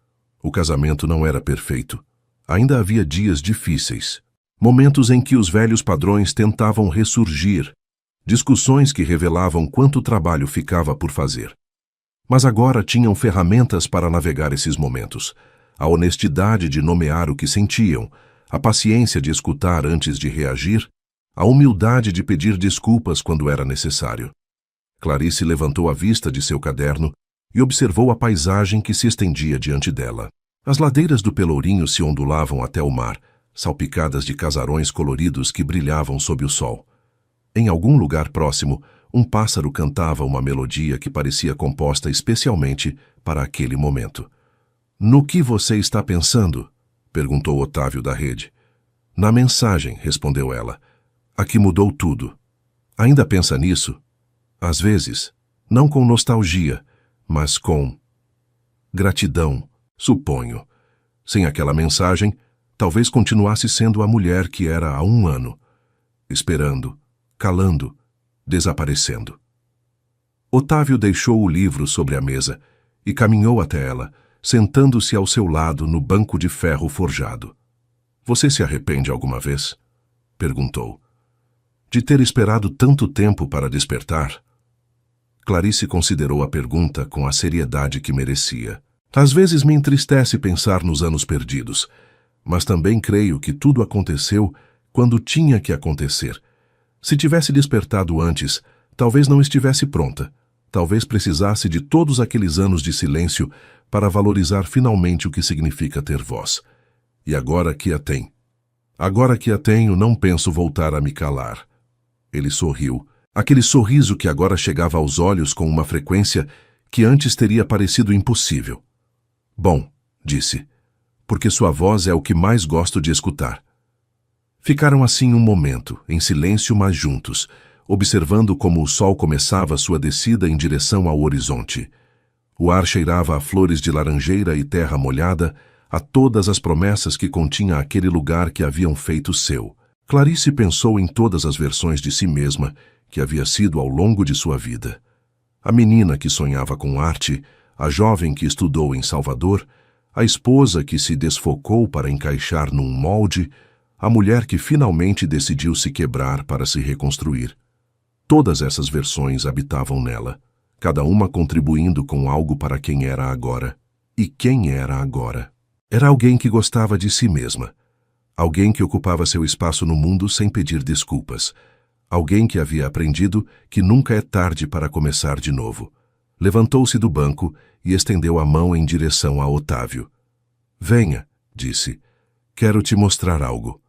O casamento não era perfeito. Ainda havia dias difíceis, momentos em que os velhos padrões tentavam ressurgir, discussões que revelavam quanto trabalho ficava por fazer. Mas agora tinham ferramentas para navegar esses momentos: a honestidade de nomear o que sentiam, a paciência de escutar antes de reagir, a humildade de pedir desculpas quando era necessário. Clarice levantou a vista de seu caderno e observou a paisagem que se estendia diante dela. As ladeiras do Pelourinho se ondulavam até o mar, salpicadas de casarões coloridos que brilhavam sob o sol. Em algum lugar próximo, um pássaro cantava uma melodia que parecia composta especialmente para aquele momento. "No que você está pensando?" perguntou Otávio da rede. "Na mensagem", respondeu ela. "A que mudou tudo." "Ainda pensa nisso?" "Às vezes, não com nostalgia, mas com gratidão, suponho. Sem aquela mensagem, talvez continuasse sendo a mulher que era há 1 ano, esperando, calando, desaparecendo." Otávio deixou o livro sobre a mesa e caminhou até ela, sentando-se ao seu lado no banco de ferro forjado. "Você se arrepende alguma vez?" perguntou. "De ter esperado tanto tempo para despertar?" Clarice considerou a pergunta com a seriedade que merecia. "Às vezes me entristece pensar nos anos perdidos, mas também creio que tudo aconteceu quando tinha que acontecer. Se tivesse despertado antes, talvez não estivesse pronta. Talvez precisasse de todos aqueles anos de silêncio para valorizar finalmente o que significa ter voz. E agora que a tem. Agora que a tenho, não penso voltar a me calar." Ele sorriu, aquele sorriso que agora chegava aos olhos com uma frequência que antes teria parecido impossível. "Bom", disse, "porque sua voz é o que mais gosto de escutar." Ficaram assim um momento, em silêncio, mas juntos, observando como o sol começava sua descida em direção ao horizonte. O ar cheirava a flores de laranjeira e terra molhada, a todas as promessas que continha aquele lugar que haviam feito seu. Clarice pensou em todas as versões de si mesma que havia sido ao longo de sua vida. A menina que sonhava com arte, a jovem que estudou em Salvador, a esposa que se desfocou para encaixar num molde, a mulher que finalmente decidiu se quebrar para se reconstruir. Todas essas versões habitavam nela, cada uma contribuindo com algo para quem era agora. E quem era agora? Era alguém que gostava de si mesma, alguém que ocupava seu espaço no mundo sem pedir desculpas, Alguém que havia aprendido que nunca é tarde para começar de novo. Levantou-se do banco e estendeu a mão em direção a Otávio. Venha, disse. Quero te mostrar algo.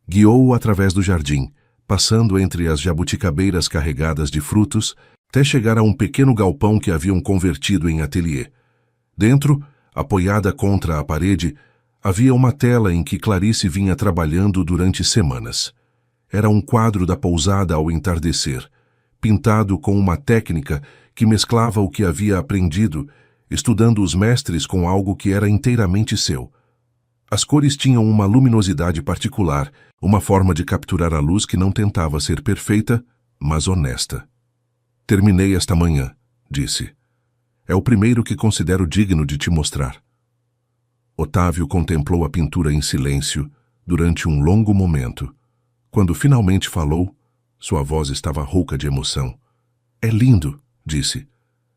Guiou-o através do jardim, passando entre as jabuticabeiras carregadas de frutos, até chegar a um pequeno galpão que haviam convertido em ateliê. Dentro, apoiada contra a parede, havia uma tela em que Clarice vinha trabalhando durante semanas. Era um quadro da pousada ao entardecer, pintado com uma técnica que mesclava o que havia aprendido, estudando os mestres com algo que era inteiramente seu. As cores tinham uma luminosidade particular, uma forma de capturar a luz que não tentava ser perfeita, mas honesta. Terminei esta manhã, disse. É o primeiro que considero digno de te mostrar. Otávio contemplou a pintura em silêncio durante um longo momento. Quando finalmente falou, sua voz estava rouca de emoção. É lindo, disse.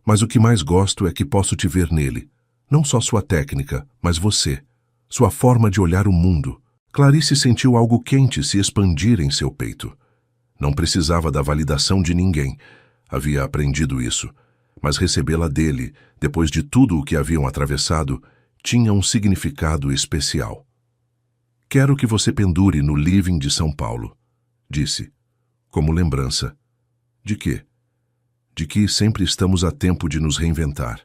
Mas o que mais gosto é que posso te ver nele. Não só sua técnica, mas você. Sua forma de olhar o mundo. Clarice sentiu algo quente se expandir em seu peito. Não precisava da validação de ninguém. Havia aprendido isso. Mas recebê-la dele, depois de tudo o que haviam atravessado, tinha um significado especial. Quero que você pendure no living de São Paulo, disse, como lembrança. De quê? De que sempre estamos a tempo de nos reinventar.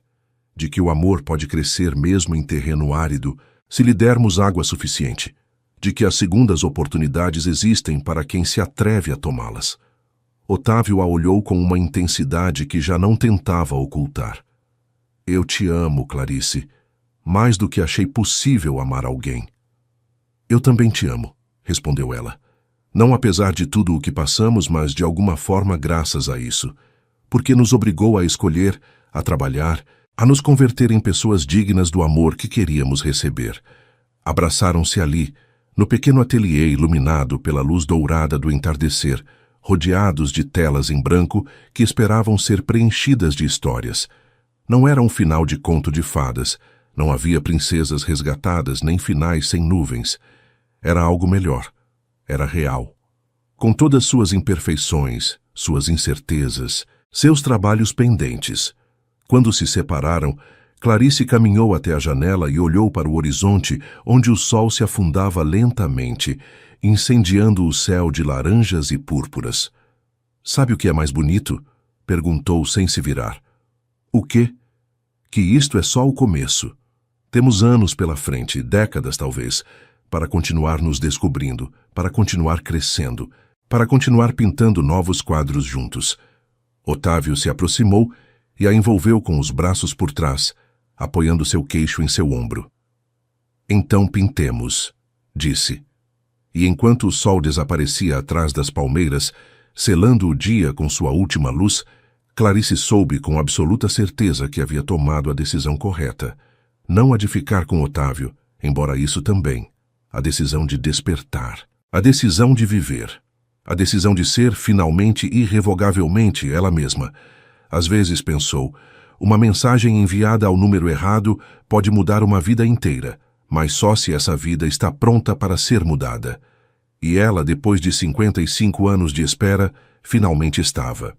De que o amor pode crescer mesmo em terreno árido, se lhe dermos água suficiente. De que as segundas oportunidades existem para quem se atreve a tomá-las. Otávio a olhou com uma intensidade que já não tentava ocultar. Eu te amo, Clarice, mais do que achei possível amar alguém. Eu também te amo, respondeu ela. Não apesar de tudo o que passamos, mas de alguma forma graças a isso. Porque nos obrigou a escolher, a trabalhar, a nos converter em pessoas dignas do amor que queríamos receber. Abraçaram-se ali, no pequeno ateliê iluminado pela luz dourada do entardecer, rodeados de telas em branco que esperavam ser preenchidas de histórias. Não era um final de conto de fadas, não havia princesas resgatadas nem finais sem nuvens. Era algo melhor, era real. Com todas suas imperfeições, suas incertezas, seus trabalhos pendentes. Quando se separaram, Clarice caminhou até a janela e olhou para o horizonte, onde o sol se afundava lentamente, incendiando o céu de laranjas e púrpuras. Sabe o que é mais bonito? Perguntou sem se virar. O quê? Que isto é só o começo. Temos anos pela frente, décadas talvez, para continuar nos descobrindo, para continuar crescendo, para continuar pintando novos quadros juntos. Otávio se aproximou e a envolveu com os braços por trás, apoiando seu queixo em seu ombro. Então pintemos, disse. E enquanto o sol desaparecia atrás das palmeiras, selando o dia com sua última luz, Clarice soube com absoluta certeza que havia tomado a decisão correta. Não a de ficar com Otávio, embora isso também. A decisão de despertar. A decisão de viver. A decisão de ser, finalmente, irrevogavelmente, ela mesma. Às vezes pensou, uma mensagem enviada ao número errado pode mudar uma vida inteira, mas só se essa vida está pronta para ser mudada. E ela, depois de 55 anos de espera, finalmente estava.